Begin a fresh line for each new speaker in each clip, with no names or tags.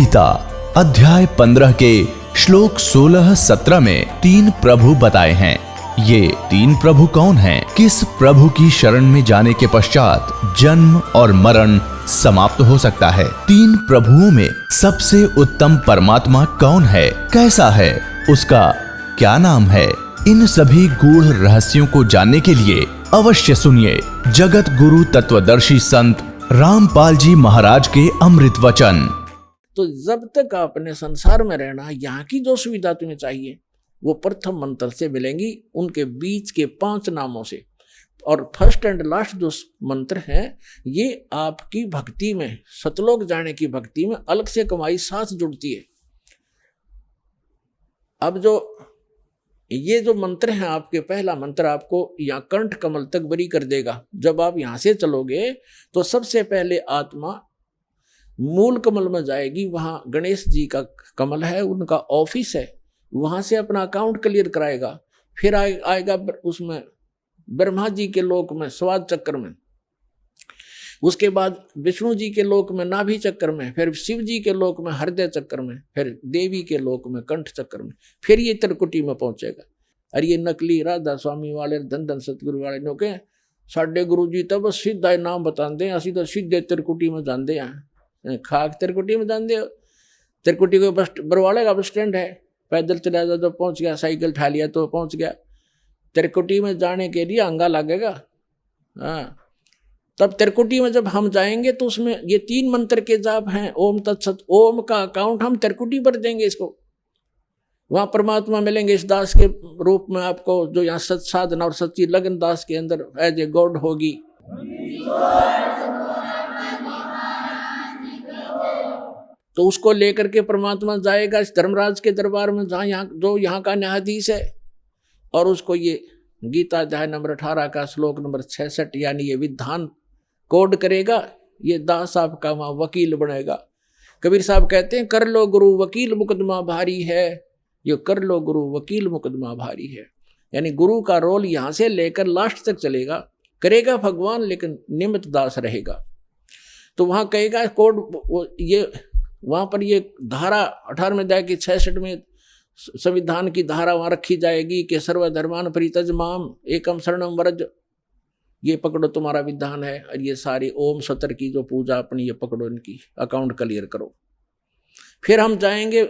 गीता अध्याय 15 के श्लोक 16-17 में 3 प्रभु बताए हैं। ये 3 प्रभु कौन हैं? किस प्रभु की शरण में जाने के पश्चात जन्म और मरण समाप्त हो सकता है? 3 प्रभुओं में सबसे उत्तम परमात्मा कौन है? कैसा है? उसका क्या नाम है? इन सभी गूढ़ रहस्यों को जानने के लिए अवश्य सुनिए जगत गुरु तत्वदर्शी संत रामपाल जी महाराज के अमृत वचन।
तो जब तक आपने संसार में रहना, यहाँ की जो सुविधा तुम्हें चाहिए वो प्रथम मंत्र से मिलेंगी, उनके बीच के 5 नामों से। और फर्स्ट एंड लास्ट जो मंत्र है ये आपकी भक्ति में, सतलोक जाने की भक्ति में अलग से कमाई साथ जुड़ती है। अब जो ये जो मंत्र है आपके, पहला मंत्र आपको यहाँ कंठ कमल तक बरी कर देगा। जब आप यहाँ से चलोगे तो सबसे पहले आत्मा मूल कमल में जाएगी। वहाँ गणेश जी का कमल है, उनका ऑफिस है, वहाँ से अपना अकाउंट क्लियर कराएगा। फिर आएगा उसमें ब्रह्मा जी के लोक में स्वाद चक्र में, उसके बाद विष्णु जी के लोक में नाभि चक्र में, फिर शिव जी के लोक में हृदय चक्र में, फिर देवी के लोक में कंठ चक्र में, फिर ये त्रिकुटी में पहुंचेगा। और ये नकली राधा स्वामी वाले धन धन सतगुरु वाले नो के साढ़े गुरु जी तब सीधा नाम बताते, असि तो सीधे त्रिकुटी में जाते हैं। खाक त्रिकुटी में जानते हो? त्रिकुटी को बस बरवाले का बस स्टैंड है, पैदल चला जाओ तो पहुंच गया, साइकिल उठा लिया तो पहुंच गया। त्रिकुटी में जाने के लिए अंगा लगेगा। हाँ, तब त्रिकुटी में जब हम जाएंगे तो उसमें ये 3 मंत्र के जाप हैं। ओम तत्सत, ओम का अकाउंट हम त्रिकुटी पर देंगे इसको। वहां परमात्मा मिलेंगे इस दास के रूप में आपको, जो यहाँ सत साधना और सच्ची लगन दास के अंदर एज ए गॉड होगी। तो उसको लेकर के परमात्मा जाएगा इस धर्मराज के दरबार में, जहाँ यहाँ का न्यायाधीश है, और उसको ये गीता अध्याय नंबर 18 का श्लोक नंबर 66 यानी ये विधान कोड करेगा। ये दास आपका वहाँ वकील बनेगा। कबीर साहब कहते हैं कर लो गुरु वकील मुकदमा भारी है, ये कर लो गुरु वकील मुकदमा भारी है। यानी गुरु का रोल यहाँ से लेकर लास्ट तक चलेगा, करेगा भगवान लेकिन निमित्त दास रहेगा। तो वहाँ कहेगा कोड, ये वहाँ पर ये धारा 18वें अध्याय की 66 में संविधान की धारा वहाँ रखी जाएगी कि सर्वधर्मान परित्यज माम एकम शरणम व्रज। ये पकड़ो, तुम्हारा विधान है। और ये सारी ओम सतर की जो पूजा अपनी ये पकड़ो, इनकी अकाउंट क्लियर करो। फिर हम जाएंगे,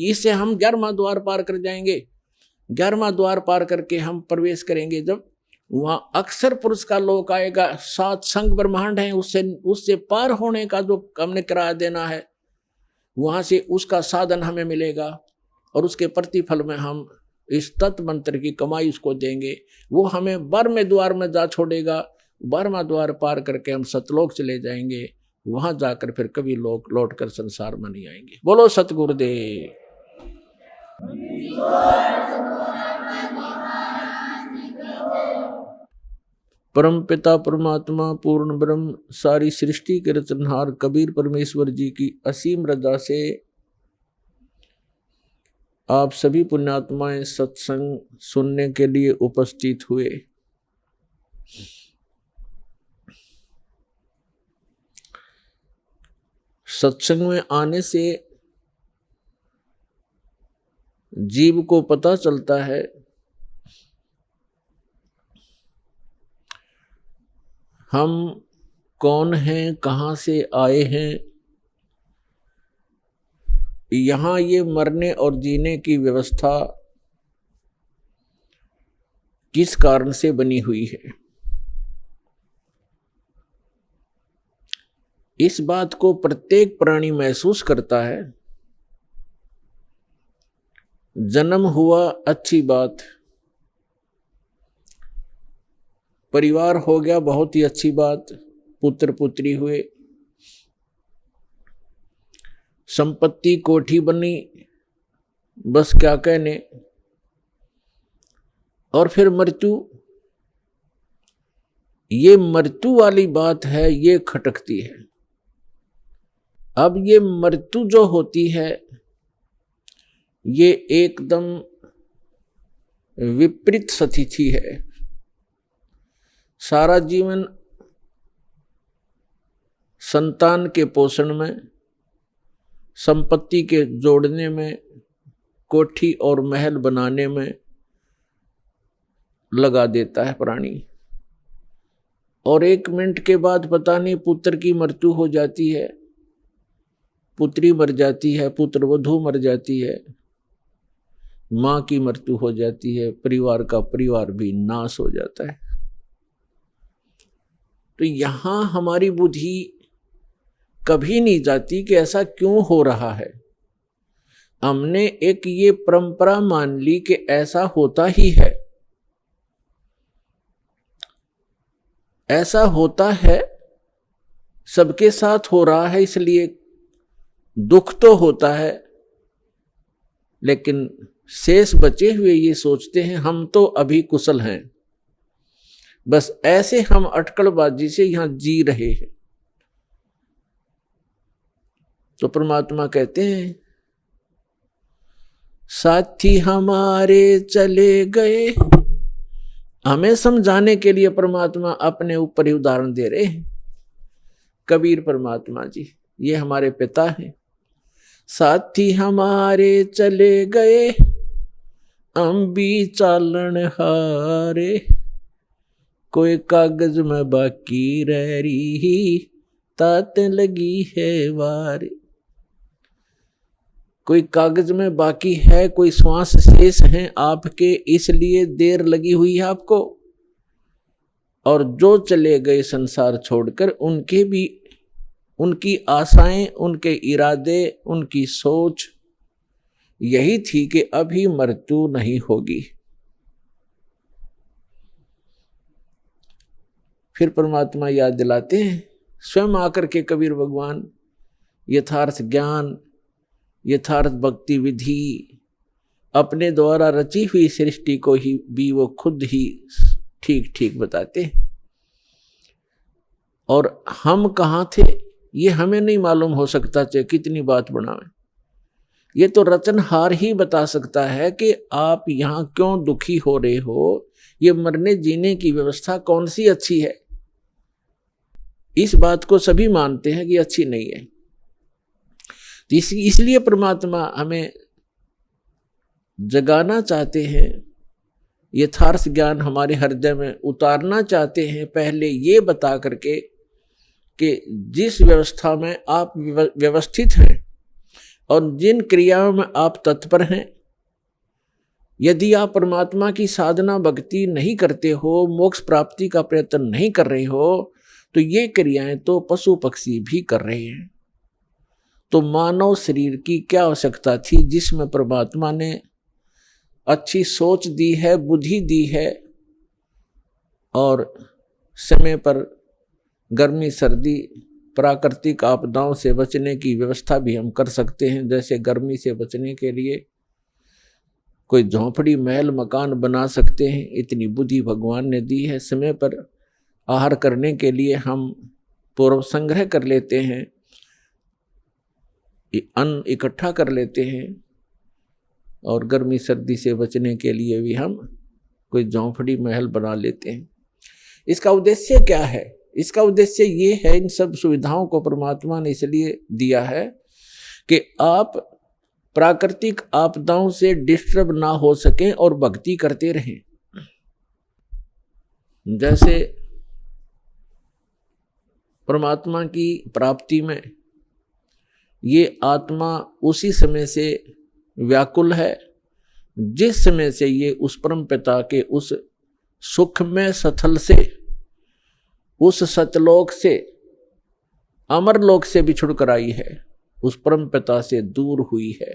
इससे हम 11वां द्वार पार कर जाएंगे। 11वां द्वार पार करके हम प्रवेश करेंगे जब वहाँ अक्षर पुरुष का लोक आएगा। 7 संग ब्रह्मांड है, उससे पार होने का जो हमने किराया देना है, वहाँ से उसका साधन हमें मिलेगा। और उसके प्रतिफल में हम इस तत्व मंत्र की कमाई उसको देंगे। वो हमें 12वें द्वार में जा छोड़ेगा। 12वां द्वार पार करके हम सतलोक चले जाएंगे। वहां जाकर फिर कभी लोग लौट कर संसार में नहीं आएंगे। बोलो सतगुरुदेव। परम पिता परमात्मा पूर्ण ब्रह्म सारी सृष्टि के रचनहार कबीर परमेश्वर जी की असीम रजा से आप सभी पुण्यात्माएं सत्संग सुनने के लिए उपस्थित हुए। सत्संग में आने से जीव को पता चलता है हम कौन हैं, कहाँ से आए हैं। यहाँ ये मरने और जीने की व्यवस्था किस कारण से बनी हुई है, इस बात को प्रत्येक प्राणी महसूस करता है। जन्म हुआ अच्छी बात, परिवार हो गया बहुत ही अच्छी बात, पुत्र पुत्री हुए, संपत्ति कोठी बनी, बस क्या कहने। और फिर मृत्यु, ये मृत्यु वाली बात है, ये खटकती है। अब ये मृत्यु जो होती है ये एकदम विपरीत स्थिति है। सारा जीवन संतान के पोषण में, संपत्ति के जोड़ने में, कोठी और महल बनाने में लगा देता है प्राणी, और 1 मिनट के बाद पता नहीं पुत्र की मृत्यु हो जाती है, पुत्री मर जाती है, पुत्र वधू मर जाती है, मां की मृत्यु हो जाती है, परिवार का परिवार भी नाश हो जाता है। तो यहां हमारी बुद्धि कभी नहीं जाती कि ऐसा क्यों हो रहा है। हमने एक ये परंपरा मान ली कि ऐसा होता ही है, ऐसा होता है, सबके साथ हो रहा है, इसलिए दुख तो होता है। लेकिन शेष बचे हुए ये सोचते हैं हम तो अभी कुशल हैं, बस ऐसे हम अटकलबाजी से यहां जी रहे हैं। तो परमात्मा कहते हैं साथी हमारे चले गए। हमें समझाने के लिए परमात्मा अपने ऊपर ही उदाहरण दे रहे हैं। कबीर परमात्मा जी, ये हमारे पिता हैं। साथी हमारे चले गए, हम भी चालन हारे, कोई कागज में बाकी रह रही, तात लगी है वारे। कोई कागज में बाकी है, कोई श्वास शेष हैं आपके, इसलिए देर लगी हुई है आपको। और जो चले गए संसार छोड़कर, उनके भी, उनकी आशाएं, उनके इरादे, उनकी सोच यही थी कि अभी मृत्यु नहीं होगी। फिर परमात्मा याद दिलाते हैं, स्वयं आकर के कबीर भगवान यथार्थ ज्ञान, यथार्थ भक्ति विधि, अपने द्वारा रची हुई सृष्टि को ही भी वो खुद ही ठीक ठीक बताते हैं। और हम कहाँ थे ये हमें नहीं मालूम हो सकता, चाहे कितनी बात बनावे। ये तो रचनहार ही बता सकता है कि आप यहाँ क्यों दुखी हो रहे हो, ये मरने जीने की व्यवस्था कौन सी अच्छी है। इस बात को सभी मानते हैं कि अच्छी नहीं है। तो इसलिए परमात्मा हमें जगाना चाहते हैं, यथार्थ ज्ञान हमारे हृदय में उतारना चाहते हैं, पहले ये बता करके कि जिस व्यवस्था में आप व्यवस्थित हैं और जिन क्रियाओं में आप तत्पर हैं, यदि आप परमात्मा की साधना भक्ति नहीं करते हो, मोक्ष प्राप्ति का प्रयत्न नहीं कर रहे हो, तो ये क्रियाएं तो पशु पक्षी भी कर रहे हैं। तो मानव शरीर की क्या आवश्यकता थी, जिसमें परमात्मा ने अच्छी सोच दी है, बुद्धि दी है, और समय पर गर्मी सर्दी प्राकृतिक आपदाओं से बचने की व्यवस्था भी हम कर सकते हैं। जैसे गर्मी से बचने के लिए कोई झोंपड़ी महल मकान बना सकते हैं, इतनी बुद्धि भगवान ने दी है। समय पर आहार करने के लिए हम पूर्व संग्रह कर लेते हैं, अन्न इकट्ठा कर लेते हैं, और गर्मी सर्दी से बचने के लिए भी हम कोई झोंपड़ी महल बना लेते हैं। इसका उद्देश्य क्या है? इसका उद्देश्य ये है, इन सब सुविधाओं को परमात्मा ने इसलिए दिया है कि आप प्राकृतिक आपदाओं से डिस्टर्ब ना हो सकें और भक्ति करते रहें। जैसे परमात्मा की प्राप्ति में ये आत्मा उसी समय से व्याकुल है जिस समय से ये उस परम पिता के उस सुखमय स्थल से, उस सतलोक से, अमरलोक से बिछुड़ कर आई है, उस परम पिता से दूर हुई है।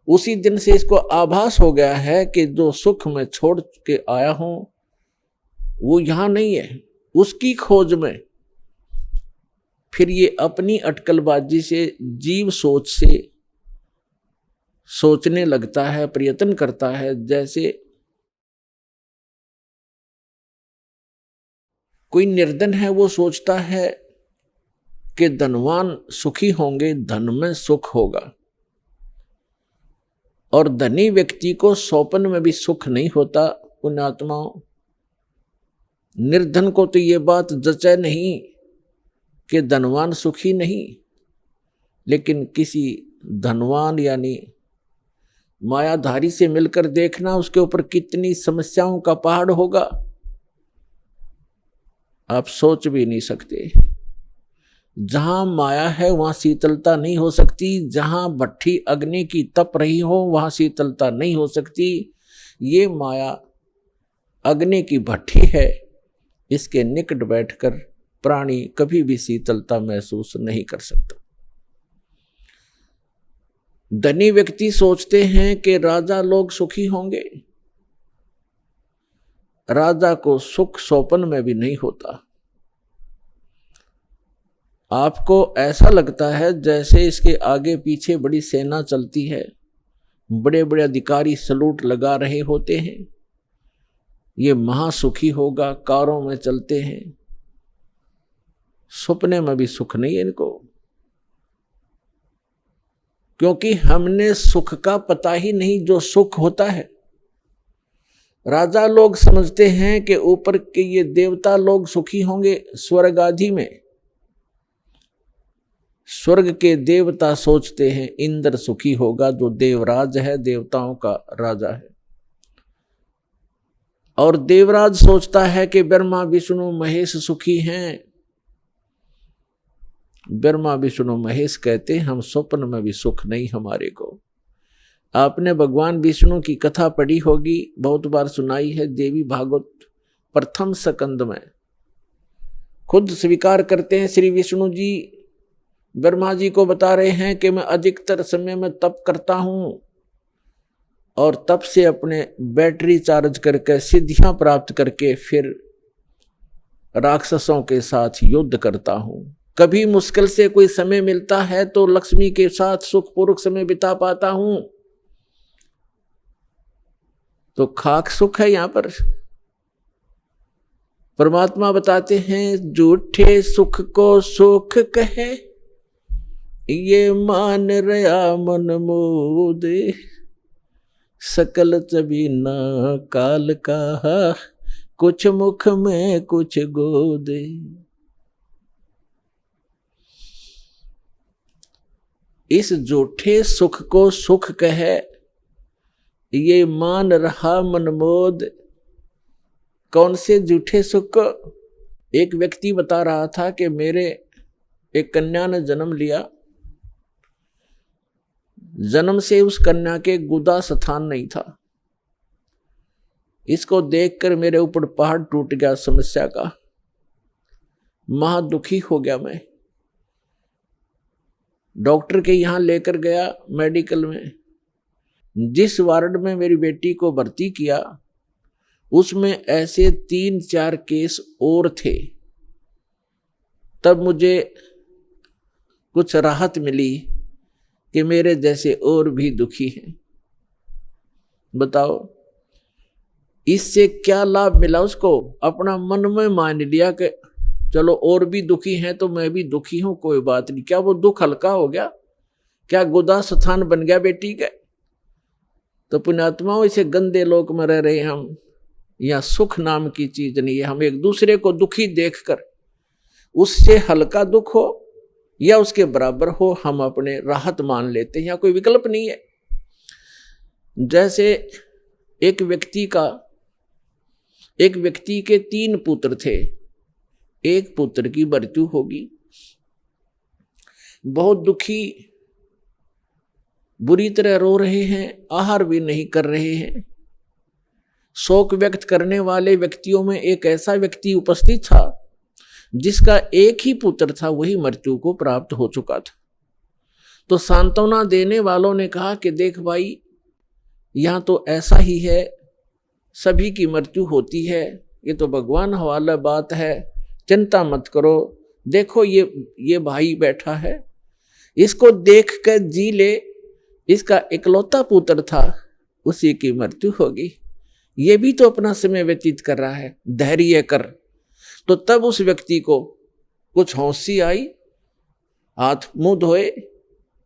उसी दिन से इसको आभास हो गया है कि जो सुख मैं छोड़ के आया हूं वो यहां नहीं है। उसकी खोज में फिर ये अपनी अटकलबाजी से, जीव सोच से सोचने लगता है, प्रयत्न करता है। जैसे कोई निर्धन है, वो सोचता है कि धनवान सुखी होंगे, धन में सुख होगा, और धनी व्यक्ति को सौपन में भी सुख नहीं होता। पुण्यात्माओं, निर्धन को तो ये बात जचे नहीं कि धनवान सुखी नहीं, लेकिन किसी धनवान यानी मायाधारी से मिलकर देखना, उसके ऊपर कितनी समस्याओं का पहाड़ होगा, आप सोच भी नहीं सकते। जहां माया है वहां शीतलता नहीं हो सकती, जहां भट्ठी अग्नि की तप रही हो वहां शीतलता नहीं हो सकती। ये माया अग्नि की भट्ठी है, इसके निकट बैठकर प्राणी कभी भी शीतलता महसूस नहीं कर सकता। धनी व्यक्ति सोचते हैं कि राजा लोग सुखी होंगे, राजा को सुख स्वप्न में भी नहीं होता। आपको ऐसा लगता है जैसे इसके आगे पीछे बड़ी सेना चलती है, बड़े बड़े अधिकारी सलूट लगा रहे होते हैं, ये महासुखी होगा, कारों में चलते हैं। सपने में भी सुख नहीं है इनको, क्योंकि हमने सुख का पता ही नहीं जो सुख होता है। राजा लोग समझते हैं कि ऊपर के ये देवता लोग सुखी होंगे स्वर्ग आदि में। स्वर्ग के देवता सोचते हैं इंद्र सुखी होगा, जो देवराज है, देवताओं का राजा है। और देवराज सोचता है कि ब्रह्मा विष्णु महेश सुखी हैं। ब्रह्मा विष्णु महेश कहते हैं हम स्वप्न में भी सुख नहीं हमारे को। आपने भगवान विष्णु की कथा पढ़ी होगी, बहुत बार सुनाई है, देवी भागवत प्रथम स्कंद में खुद स्वीकार करते हैं श्री विष्णु जी, ब्रह्मा जी को बता रहे हैं कि मैं अधिकतर समय में तप करता हूं और तप से अपने बैटरी चार्ज करके सिद्धियां प्राप्त करके फिर राक्षसों के साथ युद्ध करता हूं। कभी मुश्किल से कोई समय मिलता है तो लक्ष्मी के साथ सुखपूर्वक समय बिता पाता हूं। तो खाक सुख है यहां पर। परमात्मा बताते हैं झूठे सुख को सुख कहे, ये मान रहा मन मोदे, सकल चबीना काल का, कुछ मुख में कुछ गोदे। इस झूठे सुख को सुख कहे, ये मान रहा मनमोद। कौन से झूठे सुख? एक व्यक्ति बता रहा था कि मेरे एक कन्या ने जन्म लिया, जन्म से उस कन्या के गुदा स्थान नहीं था। इसको देखकर मेरे ऊपर पहाड़ टूट गया समस्या का, महा दुखी हो गया मैं। डॉक्टर के यहां लेकर गया मेडिकल में। जिस वार्ड में मेरी बेटी को भर्ती किया उसमें ऐसे 3-4 केस और थे। तब मुझे कुछ राहत मिली कि मेरे जैसे और भी दुखी हैं। बताओ इससे क्या लाभ मिला उसको? अपना मन में मान लिया कि चलो और भी दुखी हैं तो मैं भी दुखी हूं, कोई बात नहीं। क्या वो दुख हल्का हो गया? क्या गुदा स्थान बन गया बेटी का? तो पुण्यात्माओं, इसे गंदे लोक में रह रहे हम, या सुख नाम की चीज नहीं है। हम एक दूसरे को दुखी देखकर उससे हल्का दुख हो या उसके बराबर हो, हम अपने राहत मान लेते हैं, या कोई विकल्प नहीं है। जैसे एक व्यक्ति के 3 पुत्र थे, एक पुत्र की मृत्यु होगी, बहुत दुखी, बुरी तरह रो रहे हैं, आहार भी नहीं कर रहे हैं। शोक व्यक्त करने वाले व्यक्तियों में एक ऐसा व्यक्ति उपस्थित था जिसका एक ही पुत्र था, वही मृत्यु को प्राप्त हो चुका था। तो सांत्वना देने वालों ने कहा कि देख भाई, यहां तो ऐसा ही है, सभी की मृत्यु होती है, ये तो भगवान हवाला बात है, चिंता मत करो। देखो ये भाई बैठा है, इसको देख कर जी ले, इसका इकलौता पुत्र था, उसी की मृत्यु होगी, ये भी तो अपना समय व्यतीत कर रहा है, धैर्य कर। तो तब उस व्यक्ति को कुछ हौंसी आई, हाथ मुंह धोए,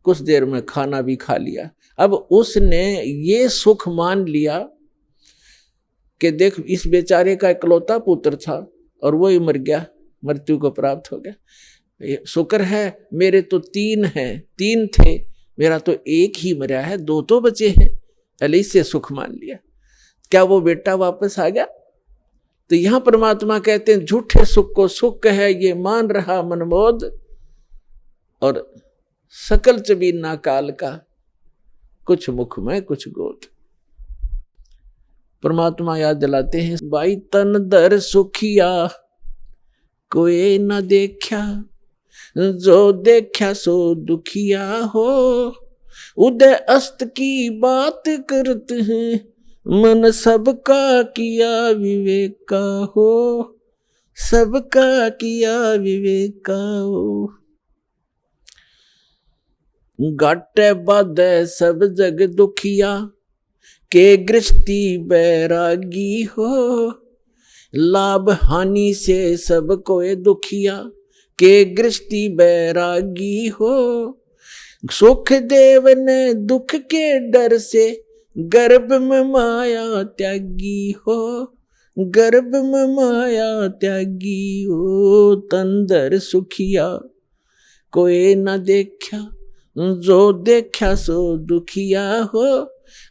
कुछ देर में खाना भी खा लिया। अब उसने ये सुख मान लिया कि देख इस बेचारे का इकलौता पुत्र था और वो ही मर गया, मृत्यु को प्राप्त हो गया। शुक्र है मेरे तो 3 हैं, 3 थे, मेरा तो 1 ही मरा है, 2 तो बचे हैं, अली से सुख मान लिया। क्या वो बेटा वापस आ गया? तो यहां परमात्मा कहते हैं झूठे सुख को सुख है ये मान रहा मनमोद, और सकल चबीना काल का, कुछ मुख में कुछ गोद। परमात्मा याद दिलाते हैं, भाई तन दर सुखिया कोई न देखा, जो देखा सो दुखिया हो, उदय अस्त की बात करते हैं, मन सबका किया विवेक का हो, सबका किया विवेक का हो। घाटे बाधे सब जग दुखिया, के गृहस्थी बैरागी हो, लाभ हानि से सब कोई दुखिया, के गृहस्थी बैरागी हो, सुख देव ने दुख के डर से, गर्भ में माया त्यागी हो, गर्भ में माया त्यागी हो, तंदर सुखिया कोई न देखा, जो देखा सो दुखिया हो,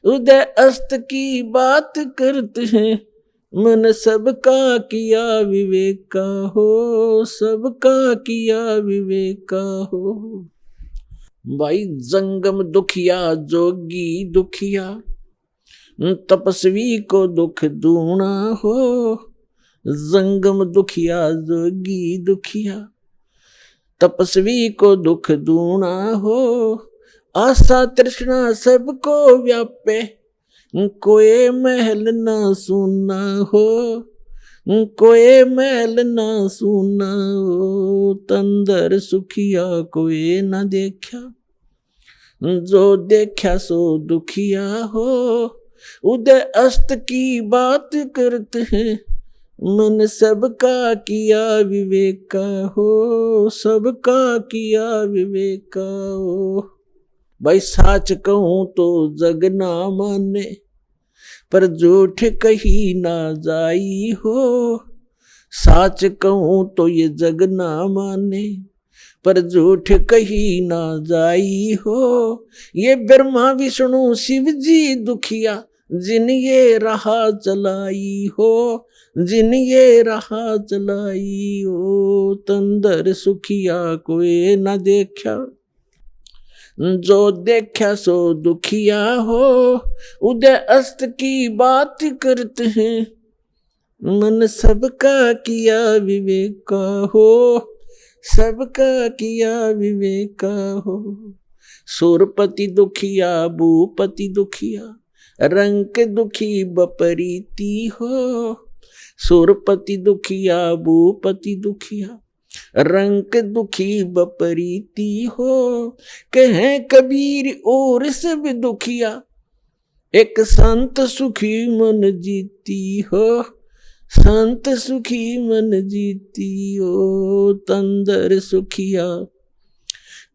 उदय अस्त की बात करते हैं, मन सबका किया विवेक का हो, सबका किया विवेक का हो। भाई जंगम दुखिया जोगी दुखिया, तपस्वी को दुख दूना हो, जंगम दुखिया जोगी दुखिया, तपस्वी को दुख दूना हो, आशा तृष्णा सबको व्यापे, कोई महल ना सुना हो, कोई महल ना सुना हो, तंदर सुखिया कोई न देखा, जो देखा सो दुखिया हो, उदय अस्त की बात करते हैं, मन सबका किया विवेक का हो, सबका किया विवेक का हो। भाई साच कहूं तो जग ना माने, पर झूठ कही ना जाई हो, साच कहूं तो ये जग ना माने, पर झूठ कही ना जाई हो, ये ब्रह्मा विष्णु शिव जी दुखिया, जिन ये राह चलाई हो, जिन ये राह चलाई हो, तंदर सुखिया कोई न देखा, जो देखा सो दुखिया हो, उदय अस्त की बात करते हैं, मन सबका किया विवेक का हो, सबका किया विवेक का हो। सुरपति दुखिया भूपति दुखिया, रंक दुखी बपरीती हो, सुरपति दुखिया भूपति दुखिया, रंक दुखी बपरीती हो, कहे कबीर और सब दुखिया, एक संत सुखी मन जीती हो, संत सुखी मन जीती हो, तंदर सुखिया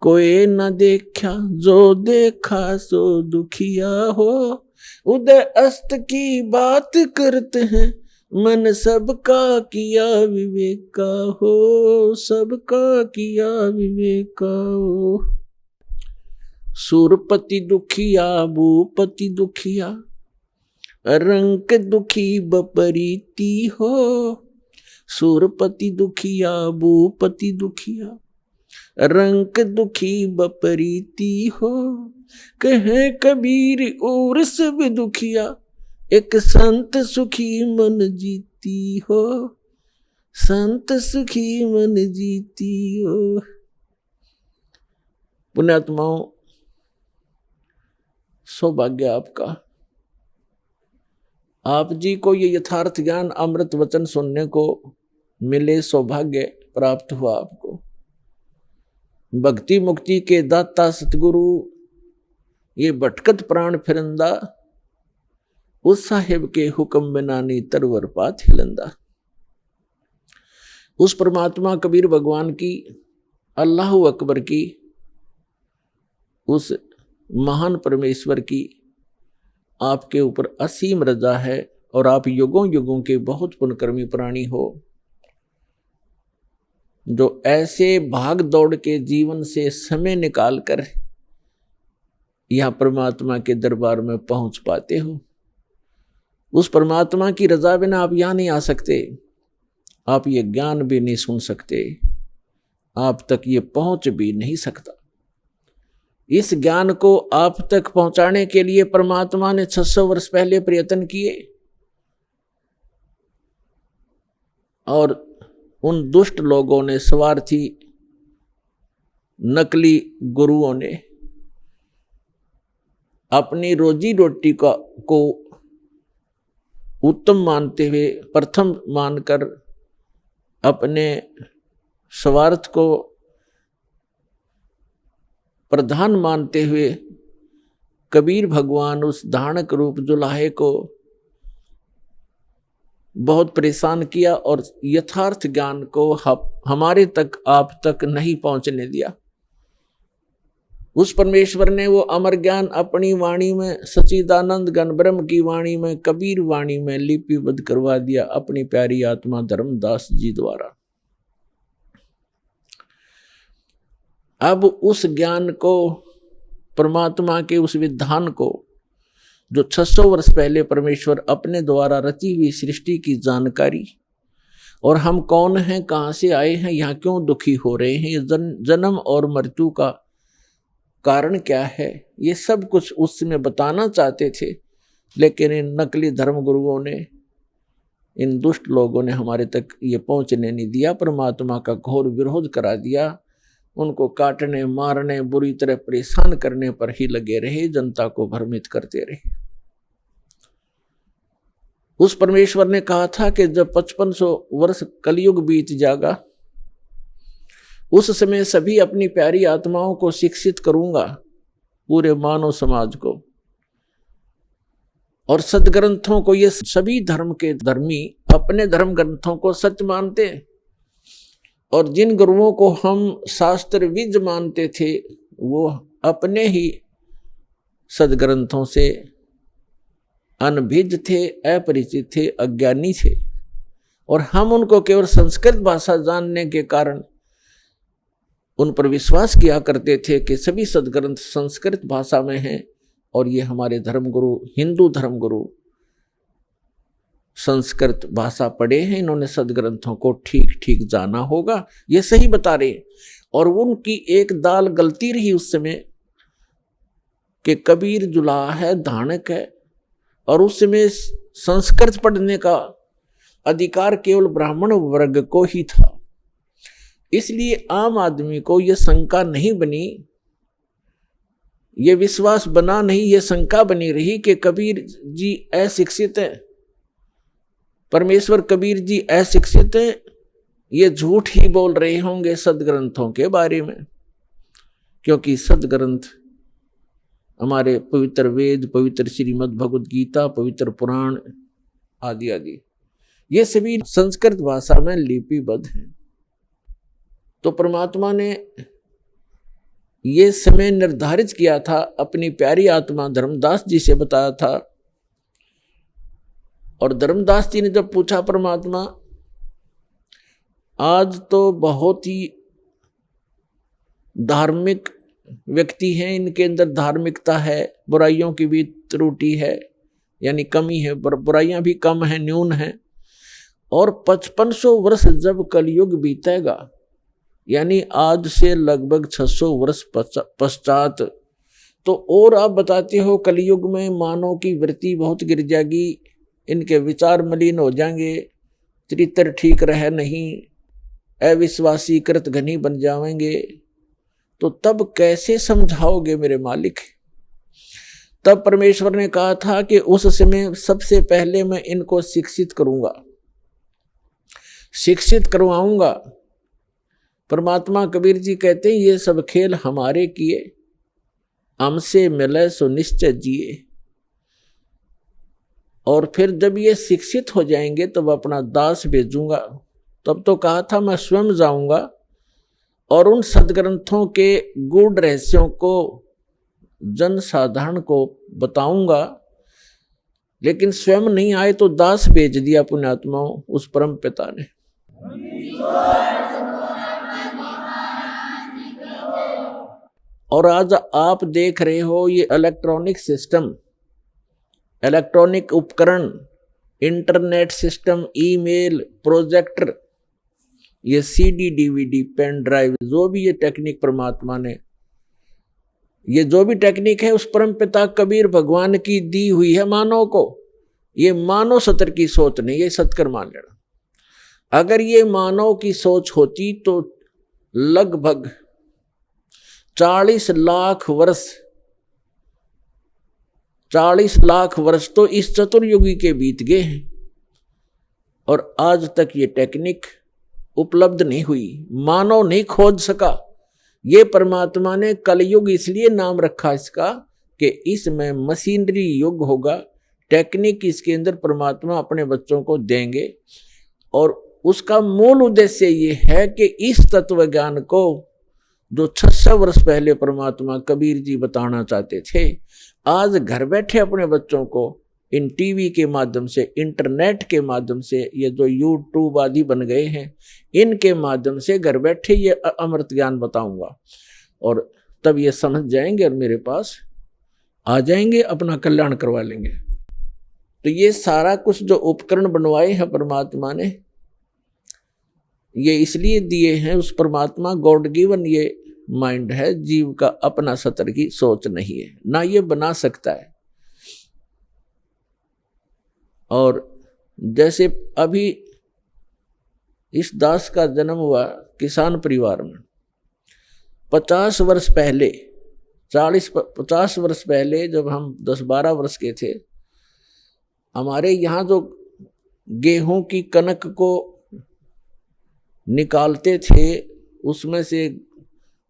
कोई न देखा, जो देखा सो दुखिया हो, उदय अस्त की बात करते हैं, मन सबका किया विवेक का हो, सबका किया विवेक का हो। सुरपति दुखिया भूपति दुखिया, रंक दुखी बपरीती हो, सुरपति दुखिया भूपति दुखिया, रंक दुखी बपरीती हो, कहे कबीर और सब दुखिया, एक संत सुखी मन जीती हो, संत सुखी मन जीती हो। पुण्यात्माओं, सौभाग्य आपका, आप जी को ये यथार्थ ज्ञान अमृत वचन सुनने को मिले, सौभाग्य प्राप्त हुआ आपको। भक्ति मुक्ति के दाता सतगुरु ये भटकत प्राण फिरंदा, उस साहिब के हुक्म बिना नी तरवर पात हिलंदा। उस परमात्मा कबीर भगवान की, अल्लाह अकबर की, उस महान परमेश्वर की आपके ऊपर असीम रजा है, और आप युगों युगों के बहुत पुण्यकर्मी प्राणी हो। जो ऐसे भाग दौड़ के जीवन से समय निकाल कर यह परमात्मा के दरबार में पहुंच पाते हो, उस परमात्मा की रजा बिना आप यहां नहीं आ सकते, आप ये ज्ञान भी नहीं सुन सकते, आप तक ये पहुंच भी नहीं सकता। इस ज्ञान को आप तक पहुंचाने के लिए परमात्मा ने 600 वर्ष पहले प्रयत्न किए और उन दुष्ट लोगों ने, स्वार्थी नकली गुरुओं ने अपनी रोजी रोटी को उत्तम मानते हुए, प्रथम मानकर अपने स्वार्थ को प्रधान मानते हुए कबीर भगवान उस धानक रूप जुलाहे को बहुत परेशान किया और यथार्थ ज्ञान को हमारे तक, आप तक नहीं पहुंचने दिया। उस परमेश्वर ने वो अमर ज्ञान अपनी वाणी में, सच्चिदानंद घन ब्रह्म की वाणी में, कबीर वाणी में लिपिबद्ध करवा दिया अपनी प्यारी आत्मा धर्मदास जी द्वारा। अब उस ज्ञान को, परमात्मा के उस विधान को, जो 600 वर्ष पहले परमेश्वर अपने द्वारा रची हुई सृष्टि की जानकारी, और हम कौन हैं, कहाँ से आए हैं, यहाँ क्यों दुखी हो रहे हैं, ये जन्म और मृत्यु का कारण क्या है, ये सब कुछ उस समय बताना चाहते थे, लेकिन इन नकली धर्म गुरुओं ने, इन दुष्ट लोगों ने हमारे तक ये पहुंचने नहीं दिया। परमात्मा का घोर विरोध करा दिया, उनको काटने, मारने, बुरी तरह परेशान करने पर ही लगे रहे, जनता को भ्रमित करते रहे। उस परमेश्वर ने कहा था कि जब 5500 वर्ष कलयुग बीत जाएगा, उस समय सभी अपनी प्यारी आत्माओं को शिक्षित करूंगा, पूरे मानव समाज को, और सदग्रंथों को। ये सभी धर्म के धर्मी अपने धर्म ग्रंथों को सच मानते हैं, और जिन गुरुओं को हम शास्त्र विज मानते थे, वो अपने ही सदग्रंथों से अनभिज्ञ थे, अपरिचित थे, अज्ञानी थे, और हम उनको केवल संस्कृत भाषा जानने के कारण उन पर विश्वास किया करते थे कि सभी सदग्रंथ संस्कृत भाषा में हैं, और ये हमारे धर्मगुरु, हिंदू धर्मगुरु संस्कृत भाषा पढ़े हैं, इन्होंने सदग्रंथों को ठीक ठीक जाना होगा, ये सही बता रहे। और उनकी एक दाल गलती रही उस समय कि कबीर जुलाहा है, धानक है, और उस समय संस्कृत पढ़ने का अधिकार केवल ब्राह्मण वर्ग को ही था। इसलिए आम आदमी को यह शंका नहीं बनी, ये विश्वास बना नहीं, ये शंका बनी रही कि कबीर जी अशिक्षित है, परमेश्वर कबीर जी अशिक्षित है, ये झूठ ही बोल रहे होंगे सदग्रंथों के बारे में, क्योंकि सदग्रंथ हमारे पवित्र वेद, पवित्र श्रीमद् भगवद गीता, पवित्र पुराण आदि आदि, ये सभी संस्कृत भाषा में लिपिबद्ध हैं। तो परमात्मा ने ये समय निर्धारित किया था, अपनी प्यारी आत्मा धर्मदास जी से बताया था, और धर्मदास जी ने जब पूछा, परमात्मा आज तो बहुत ही धार्मिक व्यक्ति हैं, इनके अंदर धार्मिकता है, बुराइयों की भी त्रुटि है, यानी कमी है, बुराइयां भी कम है, न्यून है, और 5500 वर्ष जब कलयुग बीतेगा, यानी आज से लगभग 600 वर्ष पश्चात, तो और आप बताते हो कलयुग में मानव की वृत्ति बहुत गिर जाएगी, इनके विचार मलिन हो जाएंगे, चरित्र ठीक रहे नहीं, अविश्वासी कृत घनी बन जाएंगे, तो तब कैसे समझाओगे मेरे मालिक। तब परमेश्वर ने कहा था कि उस समय सबसे पहले मैं इनको शिक्षित करूंगा, शिक्षित करवाऊंगा। परमात्मा कबीर जी कहते हैं, ये सब खेल हमारे किए, हमसे मिले सो निश्चय जिए। और फिर जब ये शिक्षित हो जाएंगे तब अपना दास भेजूंगा। तब तो कहा था मैं स्वयं जाऊंगा और उन सदग्रंथों के गूढ़ रहस्यों को जन साधारण को बताऊंगा, लेकिन स्वयं नहीं आए तो दास भेज दिया पुण्यात्माओं उस परम पिता ने। और आज आप देख रहे हो ये इलेक्ट्रॉनिक सिस्टम, इलेक्ट्रॉनिक उपकरण, इंटरनेट सिस्टम, ईमेल, प्रोजेक्टर, ये सीडी, डीवीडी, पेन ड्राइव, जो भी ये टेक्निक परमात्मा ने, ये जो भी टेक्निक है उस परम पिता कबीर भगवान की दी हुई है मानव को। ये मानव सत्र की सोच नहीं, ये सत्कर मान लेना। अगर ये मानव की सोच होती तो लगभग 40 लाख वर्ष तो इस चतुर्युगी के बीत गए हैं और आज तक ये टेक्निक उपलब्ध नहीं हुई, मानव नहीं खोज सका। ये परमात्मा ने कलयुग इसलिए नाम रखा इसका कि इसमें मशीनरी युग होगा, टेक्निक इसके अंदर परमात्मा अपने बच्चों को देंगे और उसका मूल उद्देश्य ये है कि इस तत्व ज्ञान को जो 600 वर्ष पहले परमात्मा कबीर जी बताना चाहते थे, आज घर बैठे अपने बच्चों को इन टीवी के माध्यम से, इंटरनेट के माध्यम से, ये जो यूट्यूब आदि बन गए हैं, इनके माध्यम से घर बैठे ये अमृत ज्ञान बताऊंगा और तब ये समझ जाएंगे और मेरे पास आ जाएंगे, अपना कल्याण करवा लेंगे। तो ये सारा कुछ जो उपकरण बनवाए हैं परमात्मा ने, ये इसलिए दिए हैं, उस परमात्मा गॉड गिवन ये माइंड है, जीव का अपना सतर की सोच नहीं है, ना ये बना सकता है। और जैसे अभी इस दास का जन्म हुआ किसान परिवार में, 50 वर्ष पहले, 50 वर्ष पहले जब हम 10-12 वर्ष के थे, हमारे यहाँ जो गेहूं की कनक को निकालते थे उसमें से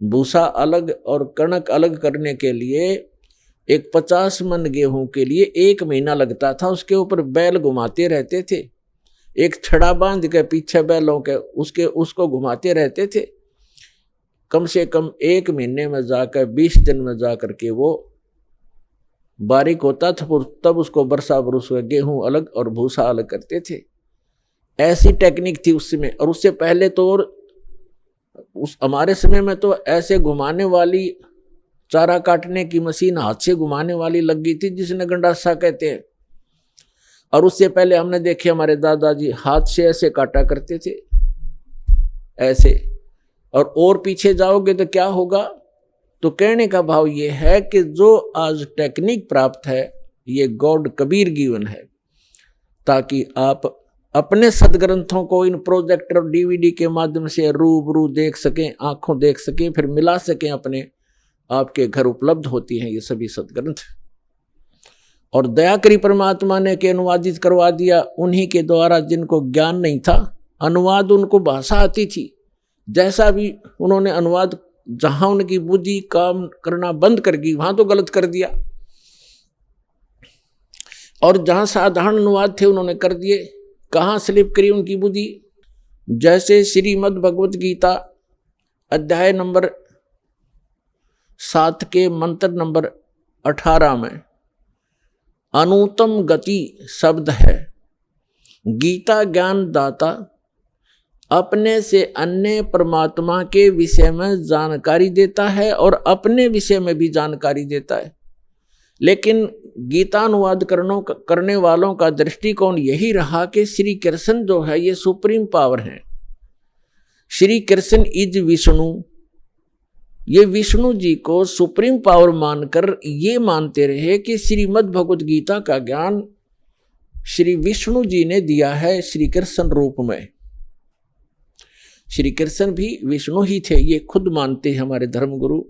भूसा अलग और कणक अलग करने के लिए एक 50 मन गेहूं के लिए 1 महीना लगता था। उसके ऊपर बैल घुमाते रहते थे, एक छड़ा बांध के पीछे बैलों के उसको घुमाते रहते थे। कम से कम 1 महीने में जाकर 20 दिन में जाकर के वो बारीक होता था, तब उसको बरसा बरस गेहूं अलग और भूसा अलग करते थे। ऐसी टेक्निक थी उस समय। और उससे पहले तो और हमारे समय में तो ऐसे घुमाने वाली चारा काटने की मशीन हाथ से घुमाने वाली लग गई थी, जिसने गंडासा कहते हैं। और उससे पहले हमने देखे हमारे दादाजी हाथ से ऐसे काटा करते थे, ऐसे। और पीछे जाओगे तो क्या होगा? तो कहने का भाव ये है कि जो आज टेक्निक प्राप्त है ये गॉड कबीर गिवन है, ताकि आप अपने सदग्रंथों को इन प्रोजेक्टर और डीवीडी के माध्यम से रूबरू देख सकें, आंखों देख सकें, फिर मिला सकें अपने। आपके घर उपलब्ध होती हैं ये सभी सदग्रंथ। और दया करी परमात्मा ने के अनुवादित करवा दिया उन्हीं के द्वारा जिनको ज्ञान नहीं था। अनुवाद उनको भाषा आती थी, जैसा भी उन्होंने अनुवाद, जहां उनकी बुद्धि काम करना बंद कर गई वहां तो गलत कर दिया, और जहां साधारण अनुवाद थे उन्होंने कर दिए। कहाँ स्लिप करी उनकी बुद्धि? जैसे श्रीमद् भगवत गीता अध्याय नंबर 7 के मंत्र नंबर 18 में अनुत्तम गति शब्द है। गीता ज्ञान दाता अपने से अन्य परमात्मा के विषय में जानकारी देता है और अपने विषय में भी जानकारी देता है। लेकिन गीता अनुवाद करने वालों का दृष्टिकोण यही रहा कि श्री कृष्ण जो है ये सुप्रीम पावर है। श्री कृष्ण इज विष्णु, ये विष्णु जी को सुप्रीम पावर मानकर ये मानते रहे कि श्रीमद् भगवत गीता का ज्ञान श्री विष्णु जी ने दिया है श्री कृष्ण रूप में। श्री कृष्ण भी विष्णु ही थे, ये खुद मानते हैं हमारे धर्मगुरु।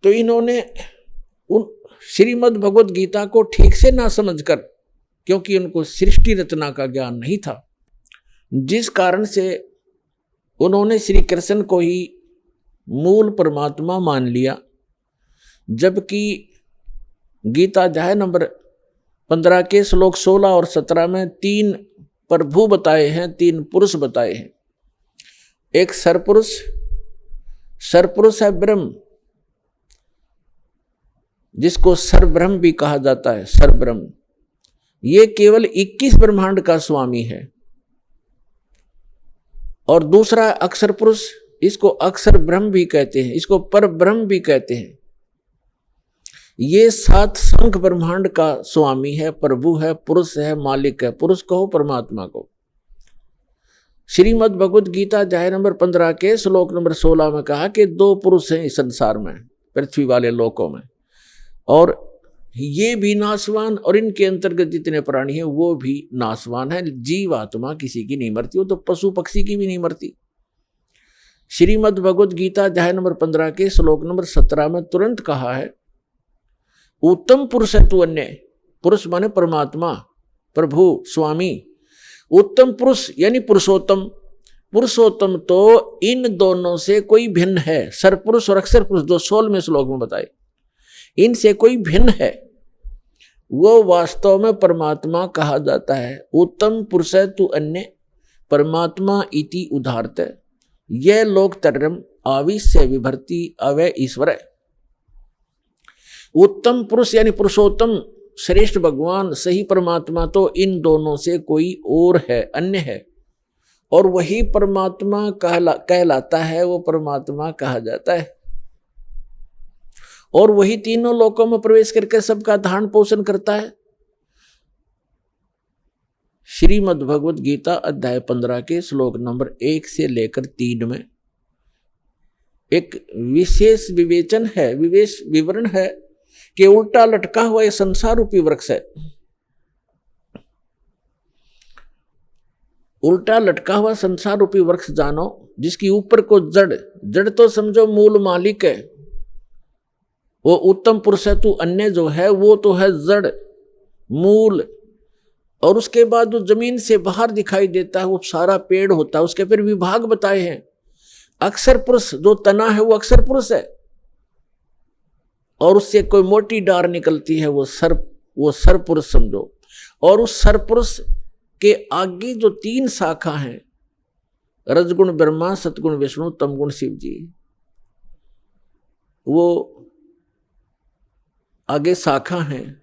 तो इन्होंने उन श्रीमद् भगवत गीता को ठीक से ना समझकर, क्योंकि उनको सृष्टि रचना का ज्ञान नहीं था, जिस कारण से उन्होंने श्री कृष्ण को ही मूल परमात्मा मान लिया। जबकि गीता अध्याय नंबर 15 के श्लोक 16 और 17 में 3 प्रभु बताए हैं, 3 पुरुष बताए हैं। एक सरपुरुष है ब्रह्म, जिसको सरब्रह्म भी कहा जाता है। सरब्रह्म ये केवल 21 ब्रह्मांड का स्वामी है। और दूसरा अक्षर पुरुष इसको अक्षर ब्रह्म भी कहते हैं, इसको पर ब्रह्म भी कहते हैं। ये 7 संख ब्रह्मांड का स्वामी है, प्रभु है, पुरुष है, मालिक है। पुरुष कहो परमात्मा को। श्रीमद् भगवद गीता अध्याय नंबर 15 के श्लोक नंबर 16 में कहा कि 2 पुरुष हैं इस संसार में, पृथ्वी वाले लोकों में, और ये भी नाशवान और इनके अंतर्गत जितने प्राणी हैं वो भी नाशवान है। जीव आत्मा किसी की नहीं मरती, वो तो पशु पक्षी की भी नहीं मरती। श्रीमद् भगवद गीता अध्याय नंबर 15 के श्लोक नंबर 17 में तुरंत कहा है, उत्तम पुरुष है तू अन्य। पुरुष माने परमात्मा, प्रभु, स्वामी। उत्तम पुरुष यानी पुरुषोत्तम। पुरुषोत्तम तो इन दोनों से कोई भिन्न है। सरपुरुष और अक्षर पुरुष जो 16वें श्लोक में बताए, इनसे कोई भिन्न है, वो वास्तव में परमात्मा कहा जाता है। उत्तम पुरुष है तू अन्य परमात्मा इति उदाहरत। यह लोक तरम आविश्य विभर्ति अवय ईश्वर। उत्तम पुरुष यानी पुरुषोत्तम, श्रेष्ठ भगवान, सही परमात्मा तो इन दोनों से कोई और है, अन्य है, और वही परमात्मा कहलाता है, वो परमात्मा कहा जाता है। और वही तीनों लोकों में प्रवेश करके सबका धारण पोषण करता है। श्रीमद् भगवद गीता अध्याय 15 के श्लोक नंबर 1 से लेकर 3 में एक विशेष विवेचन है, विवेश विवरण है कि उल्टा लटका हुआ यह संसार रूपी वृक्ष है। उल्टा लटका हुआ संसार रूपी वृक्ष जानो, जिसकी ऊपर को जड़ तो समझो मूल मालिक है, वो उत्तम पुरुष है तू अन्य जो है वो तो है जड़, मूल, और उसके बाद जो जमीन से बाहर दिखाई देता है वो सारा पेड़ होता है। उसके फिर विभाग बताए हैं। अक्षर पुरुष जो तना है वो अक्षर पुरुष है, और उससे कोई मोटी डार निकलती है वो सर पुरुष समझो। और उस सर पुरुष के आगे जो 3 शाखा हैं, रजगुण ब्रह्मा, सतगुण विष्णु, तमगुण शिव जी, वो आगे शाखा हैं,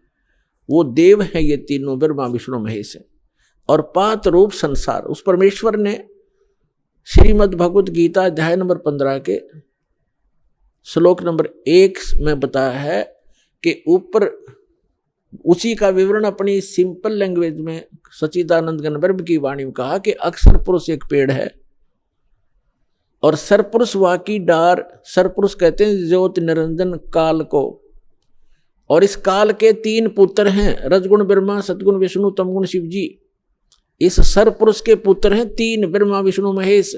वो देव हैं, ये तीनों ब्रह्मा विष्णु महेश है। और 5 रूप संसार, उस परमेश्वर ने श्रीमद् भगवद गीता अध्याय नंबर 15 के श्लोक नंबर 1 में बताया है कि ऊपर उसी का विवरण अपनी सिंपल लैंग्वेज में सच्चिदानंद घन ब्रह्म की वाणी में कहा कि अक्षर पुरुष एक पेड़ है और सरपुरुष वाकी डार। सरपुरुष कहते हैं ज्योति निरंजन काल को, और इस काल के 3 पुत्र हैं, रजगुण ब्रह्मा, सतगुण विष्णु, तमगुण शिव जी। इस सरपुरुष के पुत्र हैं 3, ब्रह्मा विष्णु महेश।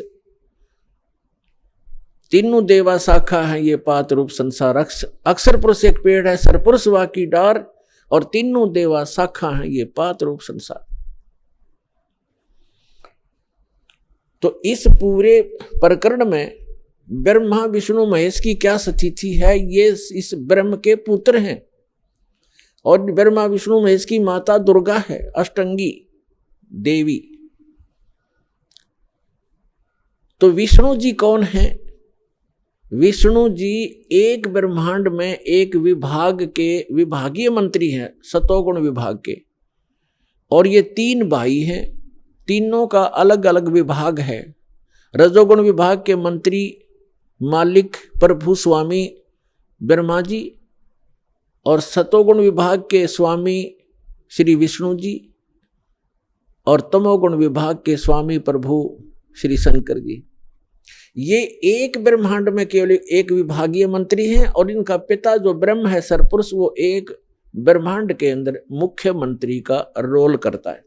तीनों देवा शाखा है ये 5 रूप संसार। अक्षर पुरुष एक पेड़ है, सरपुरुष वाकी डार, और तीनों देवा शाखा है ये 5 रूप संसार। तो इस पूरे प्रकरण में ब्रह्मा विष्णु महेश की क्या स्थिति है, ये इस ब्रह्म के पुत्र हैं, और ब्रह्मा विष्णु महेश की माता दुर्गा है, अष्टंगी देवी। तो विष्णु जी कौन है? विष्णु जी एक ब्रह्मांड में एक विभाग के विभागीय मंत्री हैं, सतोगुण विभाग के, और ये 3 भाई हैं, तीनों का अलग अलग विभाग है। रजोगुण विभाग के मंत्री मालिक प्रभु स्वामी ब्रह्मा जी, और सतोगुण विभाग के स्वामी श्री विष्णु जी, और तमोगुण विभाग के स्वामी प्रभु श्री शंकर जी। ये एक ब्रह्मांड में केवल एक विभागीय मंत्री हैं, और इनका पिता जो ब्रह्म है सरपुरुष, वो एक ब्रह्मांड के अंदर मुख्य मंत्री का रोल करता है।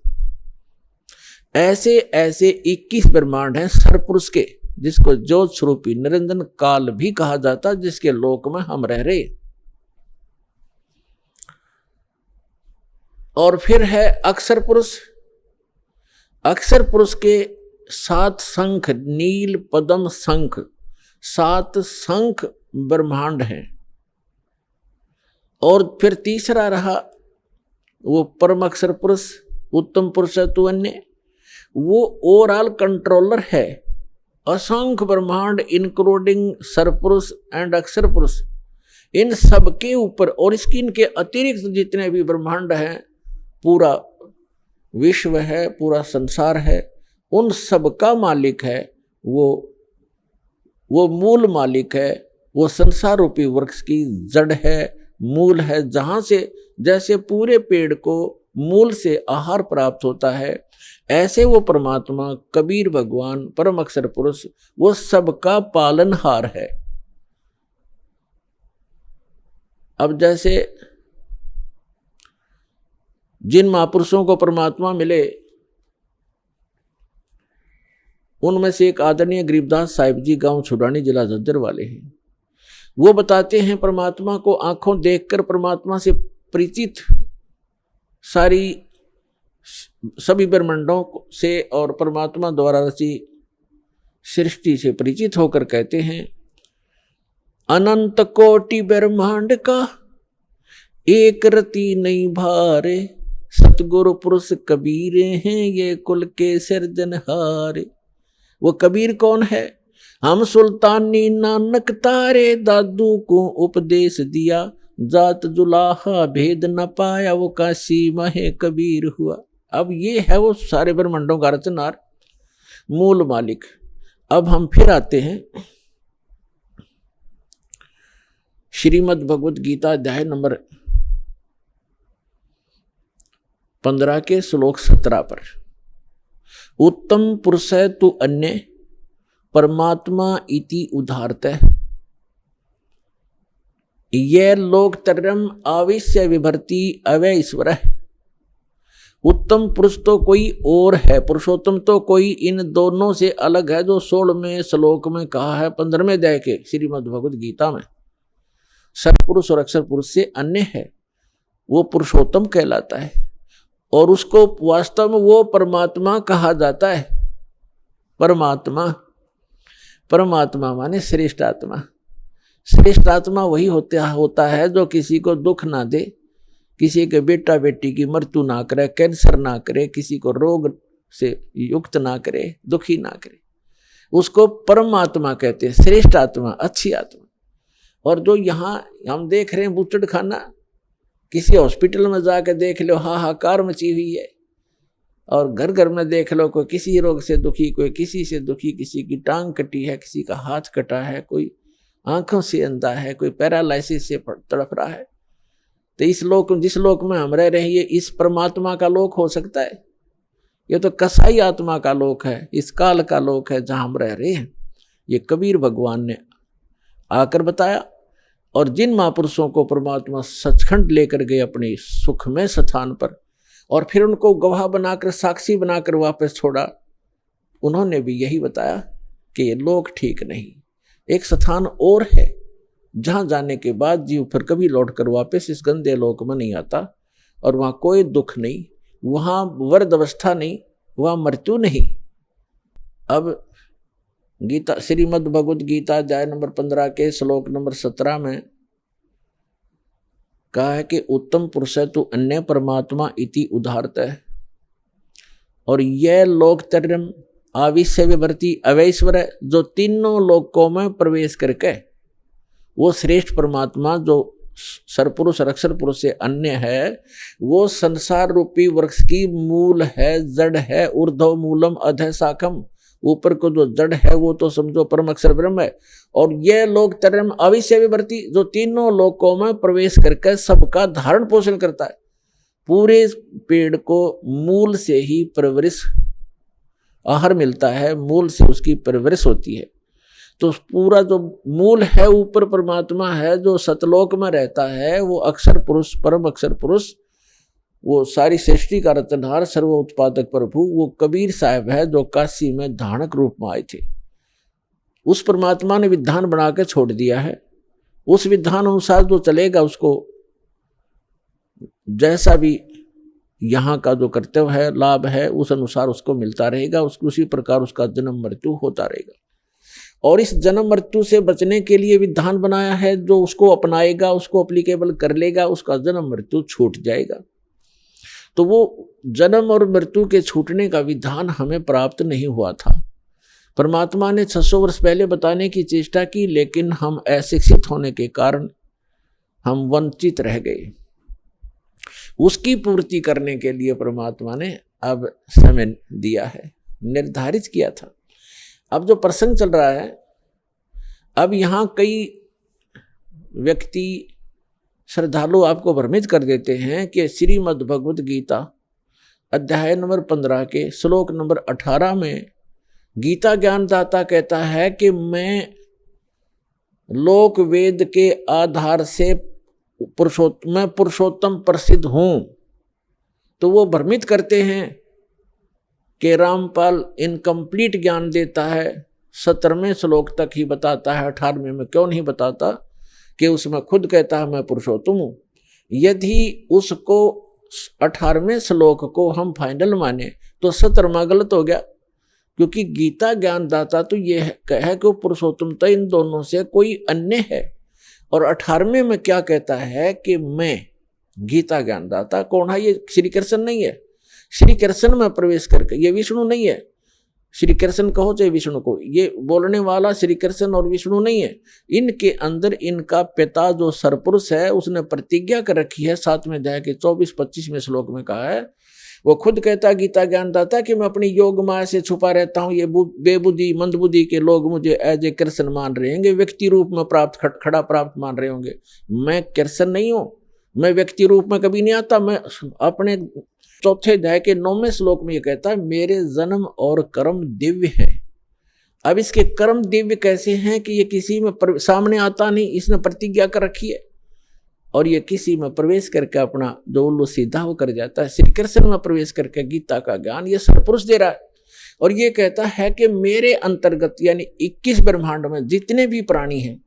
ऐसे ऐसे 21 ब्रह्मांड हैं सरपुरुष के, जिसको ज्योत स्वरूपी निरंजन काल भी कहा जाता, जिसके लोक में हम रह रहे। और फिर है अक्षर पुरुष। अक्षर पुरुष के 7 शंख, नील पद्म शंख, 7 शंख ब्रह्मांड हैं। और फिर तीसरा रहा वो परम अक्षर पुरुष, उत्तम पुरुष है तू अन्य, वो ओवरऑल कंट्रोलर है असंख्य ब्रह्मांड इंक्लूडिंग सरपुरुष एंड अक्षर पुरुष, इन सब के ऊपर। और इसकी इनके अतिरिक्त जितने भी ब्रह्मांड हैं, पूरा विश्व है, पूरा संसार है, उन सब का मालिक है वो वो मूल मालिक है, वो संसार रूपी वृक्ष की जड़ है, मूल है, जहां से जैसे पूरे पेड़ को मूल से आहार प्राप्त होता है, ऐसे वो परमात्मा कबीर भगवान परम अक्षर पुरुष वो सबका पालनहार है। अब जैसे जिन महापुरुषों को परमात्मा मिले उनमें से एक आदरणीय गरीबदास साहिब जी गांव छुड़ानी जिला झज्जर वाले हैं। वो बताते हैं परमात्मा को आंखों देखकर परमात्मा से परिचित सारी सभी ब्रह्मांडों से और परमात्मा द्वारा रची सृष्टि से परिचित होकर कहते हैं, अनंत कोटि ब्रह्मांड का एक रति नहीं भारे, सतगुरु पुरुष कबीर हैं ये कुल के सिरजनहारे। वो कबीर कौन है? हम सुल्तानी नानक तारे, दादू को उपदेश दिया, जात जुलाहा भेद न पाया, वो काशी महे कबीर हुआ। अब ये है वो सारे ब्रह्मांडों का रचनार, मूल मालिक। अब हम फिर आते हैं श्रीमद् भगवद गीता अध्याय नंबर 15 के श्लोक 17 पर। उत्तम पुरुष तु अन्य परमात्मा इति उदाहरतः, ये लोक तरम आविश्य विभर्ति अवय ईश्वर। उत्तम पुरुष तो कोई और है, पुरुषोत्तम तो कोई इन दोनों से अलग है, जो 16वें श्लोक में कहा है 15वें अध्याय के श्रीमद् भगवद गीता में। सत्पुरुष और अक्षर पुरुष से अन्य है, वो पुरुषोत्तम कहलाता है और उसको वास्तव में वो परमात्मा कहा जाता है। परमात्मा, परमात्मा माने श्रेष्ठ आत्मा। श्रेष्ठ आत्मा वही होता है जो किसी को दुख ना दे, किसी के बेटा बेटी की मृत्यु ना करे, कैंसर ना करे, किसी को रोग से युक्त ना करे, दुखी ना करे, उसको परमात्मा कहते हैं, श्रेष्ठ आत्मा, अच्छी आत्मा। और जो यहाँ हम देख रहे हैं बूचड़ खाना, किसी हॉस्पिटल में जाकर देख लो हाहाकार मची हुई है, और घर घर में देख लो कोई किसी रोग से दुखी, कोई किसी से दुखी, किसी की टांग कटी है, किसी का हाथ कटा है, कोई आंखों से अंधा है, कोई पैरालाइसिस से तड़प रहा है। तो इस लोक, जिस लोक में हम रह रहे हैं, ये इस परमात्मा का लोक हो सकता है? ये तो कसाई आत्मा का लोक है, इस काल का लोक है जहां हम रह रहे हैं। ये कबीर भगवान ने आकर बताया। और जिन महापुरुषों को परमात्मा सचखंड लेकर गए अपने सुखमय स्थान पर, और फिर उनको गवाह बनाकर, साक्षी बनाकर वापस छोड़ा, उन्होंने भी यही बताया कि ये लोक ठीक नहीं, एक स्थान और है जहां जाने के बाद जीव फिर कभी लौटकर वापस इस गंदे लोक में नहीं आता, और वहां कोई दुख नहीं, वहां वर्द अवस्था नहीं, वहां मृत्यु नहीं। अब गीता, श्रीमद् भगवद गीता अध्याय नंबर 15 के श्लोक नंबर 17 में कहा है कि उत्तम पुरुष तु अन्य परमात्मा इति उदाहरतः, और यह लोकत्रयम् आविश्य विभर्ति अवैश्वर, जो तीनों लोकों में प्रवेश करके वो श्रेष्ठ परमात्मा जो सरपुरुष और अक्षर पुरुष से अन्य है, वो संसार रूपी वृक्ष की मूल है, जड़ है, ऊर्ध्व मूलम अधः शाखम, ऊपर को जो जड़ है वो तो समझो परम अक्षर ब्रह्म है। और यह लोक तरम अविश्य विभर्ति, जो तीनों लोकों में प्रवेश करके सबका धारण पोषण करता है। पूरे पेड़ को मूल से ही परवरिश, आहार मिलता है, मूल से उसकी परवरिश होती है। तो पूरा जो मूल है ऊपर परमात्मा है, जो सतलोक में रहता है, वो अक्षर पुरुष, परम अक्षर पुरुष, वो सारी सृष्टि का रचनहार, सर्व उत्पादक प्रभु, वो कबीर साहब है जो काशी में धानक रूप में आए थे। उस परमात्मा ने विधान बना के छोड़ दिया है। उस विधान अनुसार जो चलेगा उसको जैसा भी यहाँ का जो कर्तव्य है, लाभ है, उस अनुसार उसको मिलता रहेगा, उसको उसी प्रकार उसका जन्म मृत्यु होता रहेगा। और इस जन्म मृत्यु से बचने के लिए विधान बनाया है, जो उसको अपनाएगा, उसको अप्लीकेबल कर लेगा, उसका जन्म मृत्यु छूट जाएगा। तो वो जन्म और मृत्यु के छूटने का विधान हमें प्राप्त नहीं हुआ था। परमात्मा ने 600 वर्ष पहले बताने की चेष्टा की, लेकिन हम अशिक्षित होने के कारण हम वंचित रह गए। उसकी पूर्ति करने के लिए परमात्मा ने अब समय दिया है, निर्धारित किया था। अब जो प्रसंग चल रहा है अब यहाँ कई व्यक्ति श्रद्धालु आपको भ्रमित कर देते हैं कि श्रीमद् भगवत गीता अध्याय नंबर 15 के श्लोक नंबर 18 में गीता ज्ञानदाता कहता है कि मैं लोक वेद के आधार से पुरुषोत्तम प्रसिद्ध हूं। तो वो भ्रमित करते हैं कि रामपाल इनकम्प्लीट ज्ञान देता है, 17वें श्लोक तक ही बताता है, 18वें में क्यों नहीं बताता कि उसमें खुद कहता है मैं पुरुषोत्तम हूं। यदि उसको 18वें श्लोक को हम फाइनल माने तो 17वां गलत हो गया, क्योंकि गीता ज्ञानदाता तो ये है कि पुरुषोत्तमता इन दोनों से कोई अन्य है। और 18वें में क्या कहता है कि मैं गीता ज्ञानदाता कौन है? ये श्री कृष्ण नहीं है। श्री कृष्ण में प्रवेश करके, ये विष्णु नहीं है। श्री कृष्ण कहो चाहे विष्णु को, ये बोलने वाला श्री कृष्ण और विष्णु नहीं है। इनके अंदर इनका पिता जो सरपुरुष है उसने प्रतिज्ञा कर रखी है, 7वें अध्याय के 24-25वें श्लोक में कहा है। वो खुद कहता है गीता ज्ञानदाता कि मैं अपनी योग माया से छुपा रहता हूँ। ये बेबुद्धि मंदबुद्धि के लोग मुझे एज ए कृष्ण मान रहे होंगे, व्यक्ति रूप में प्राप्त खड़ा प्राप्त मान रहे होंगे। मैं कृष्ण नहीं हूँ, मैं व्यक्ति रूप में कभी नहीं आता। मैं अपने 4थे अध्याय के 9वें श्लोक में ये कहता है मेरे जन्म और कर्म दिव्य हैं। अब इसके कर्म दिव्य कैसे हैं कि ये किसी में सामने आता नहीं, इसने प्रतिज्ञा कर रखी है और ये किसी में प्रवेश करके अपना जो उल्लू सीधा वो कर जाता है। श्री कृष्ण में प्रवेश करके गीता का ज्ञान ये सरपुरुष दे रहा है और ये कहता है कि मेरे अंतर्गत यानी 21 ब्रह्मांड में जितने भी प्राणी हैं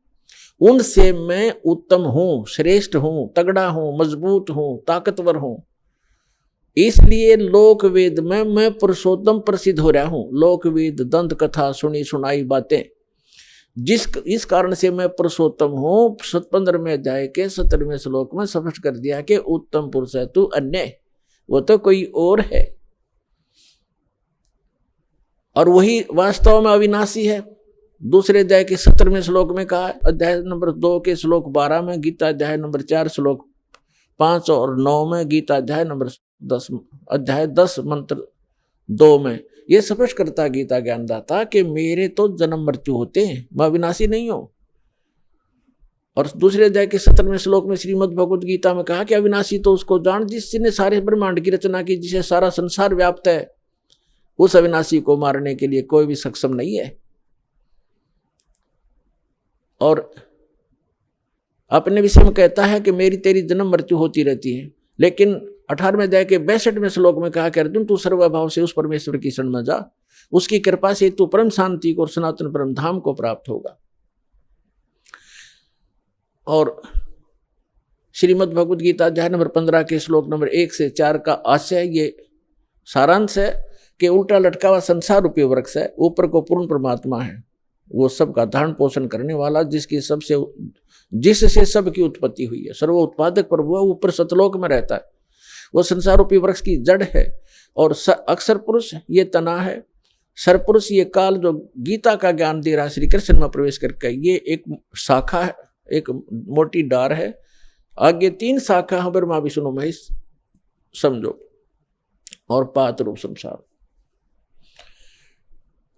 उनसे मैं उत्तम हूं, श्रेष्ठ हूं, तगड़ा हूं, मजबूत हूं, ताकतवर हूं। इसलिए लोक वेद में मैं पुरुषोत्तम प्रसिद्ध हो रहा हूं। लोक वेद दंत कथा सुनी सुनाई बातें, इस कारण से मैं पुरुषोत्तम हूं। 15वें अध्याय के 17वें श्लोक में स्पष्ट कर दिया कि उत्तम पुरुष है तू अन्य, वो तो कोई और है और वही वास्तव में अविनाशी है। दूसरे अध्याय के 17वें श्लोक में कहा है। अध्याय नंबर 2 के श्लोक 12 में, गीता अध्याय नंबर 4 श्लोक 5 और 9 में, गीता अध्याय नंबर 10 अध्याय 10 मंत्र 2 में ये स्पष्ट करता है गीता ज्ञानदाता कि मेरे तो जन्म मृत्यु होते हैं, मैं अविनाशी नहीं हूं। और दूसरे अध्याय के 17वें श्लोक में श्रीमद् भगवत गीता में कहा कि अविनाशी तो उसको जान जिसने सारे ब्रह्मांड की रचना की, जिसे सारा संसार व्याप्त है। उस अविनाशी को मारने के लिए कोई भी सक्षम नहीं है। और अपने विषय में कहता है कि मेरी तेरी जन्म मृत्यु होती रहती है। लेकिन 18वें अध्याय के 62वें श्लोक में कहा कि अर्जुन तू सर्वभाव से उस परमेश्वर की शरण में जा, उसकी कृपा से तू परम शांति को और सनातन परम धाम को प्राप्त होगा। और श्रीमद् भगवद गीता अध्याय नंबर 15 के श्लोक नंबर 1 से 4 का आशय ये सारांश है कि उल्टा लटका हुआ संसार रूपी वृक्ष है, ऊपर को पूर्ण परमात्मा है, वो सबका धारण पोषण करने वाला, जिससे सबकी उत्पत्ति हुई है, सर्व उत्पादक प्रभु है, ऊपर सतलोक में रहता है। वो संसार रूपी वृक्ष की जड़ है और अक्षर पुरुष ये तना है। सरपुरुष ये काल जो गीता का ज्ञान दे रहा है श्री कृष्ण में प्रवेश करके, ये एक शाखा है, एक मोटी डार है। आगे 3 शाखा है, ब्रह्मा विष्णु महेश समझो, और पात रूप संसार।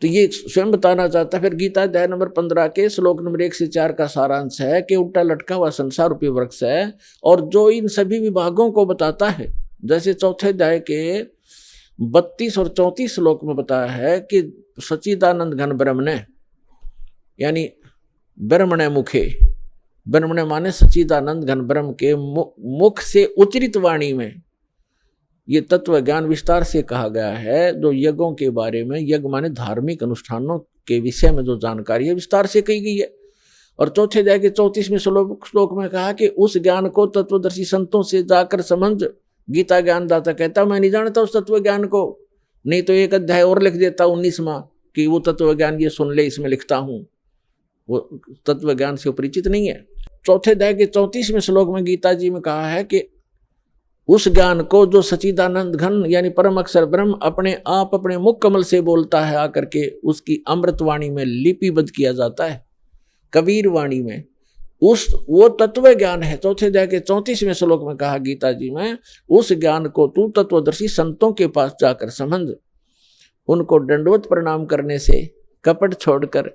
तो ये स्वयं बताना चाहता है। फिर गीता अध्याय नंबर 15 के श्लोक नंबर 1 से 4 का सारांश है कि उल्टा लटका हुआ संसार रूपी वृक्ष है और जो इन सभी विभागों को बताता है। जैसे 4थे अध्याय के 32 और 34 श्लोक में बताया है कि सच्चिदानंद घन ब्रह्मणे यानी ब्रह्मणे मुखे, ब्रह्मणे माने सच्चिदानंद घन ब्रह्म के मुख से उच्चरित वाणी में ये तत्व ज्ञान विस्तार से कहा गया है। जो यज्ञों के बारे में, यज्ञ माने धार्मिक अनुष्ठानों के विषय में जो जानकारी है विस्तार से कही गई है। और 4थे अध्याय के 34वें श्लोक में कहा कि उस ज्ञान को तत्वदर्शी संतों से जाकर समझ। गीता ज्ञानदाता कहता मैं नहीं जानता उस तत्व ज्ञान को, नहीं तो एक अध्याय और लिख देता 19वां कि वो तत्व ज्ञान ये सुन ले, इसमें लिखता हूं। वो तत्व ज्ञान से परिचित नहीं है। 4थे अध्याय के 34वें श्लोक में गीता जी में कहा है कि उस ज्ञान को जो सच्चिदानंद घन यानी परम अक्षर ब्रह्म अपने आप अपने मुख कमल से बोलता है आकर के, उसकी अमृत वाणी में लिपिबद्ध किया जाता है, कबीर वाणी में, वो तत्व ज्ञान है। 4थे अध्याय के 34वें श्लोक में कहा गीता जी में, उस ज्ञान को तू तत्वदर्शी संतों के पास जाकर समझ। उनको दंडवत प्रणाम करने से, कपट छोड़कर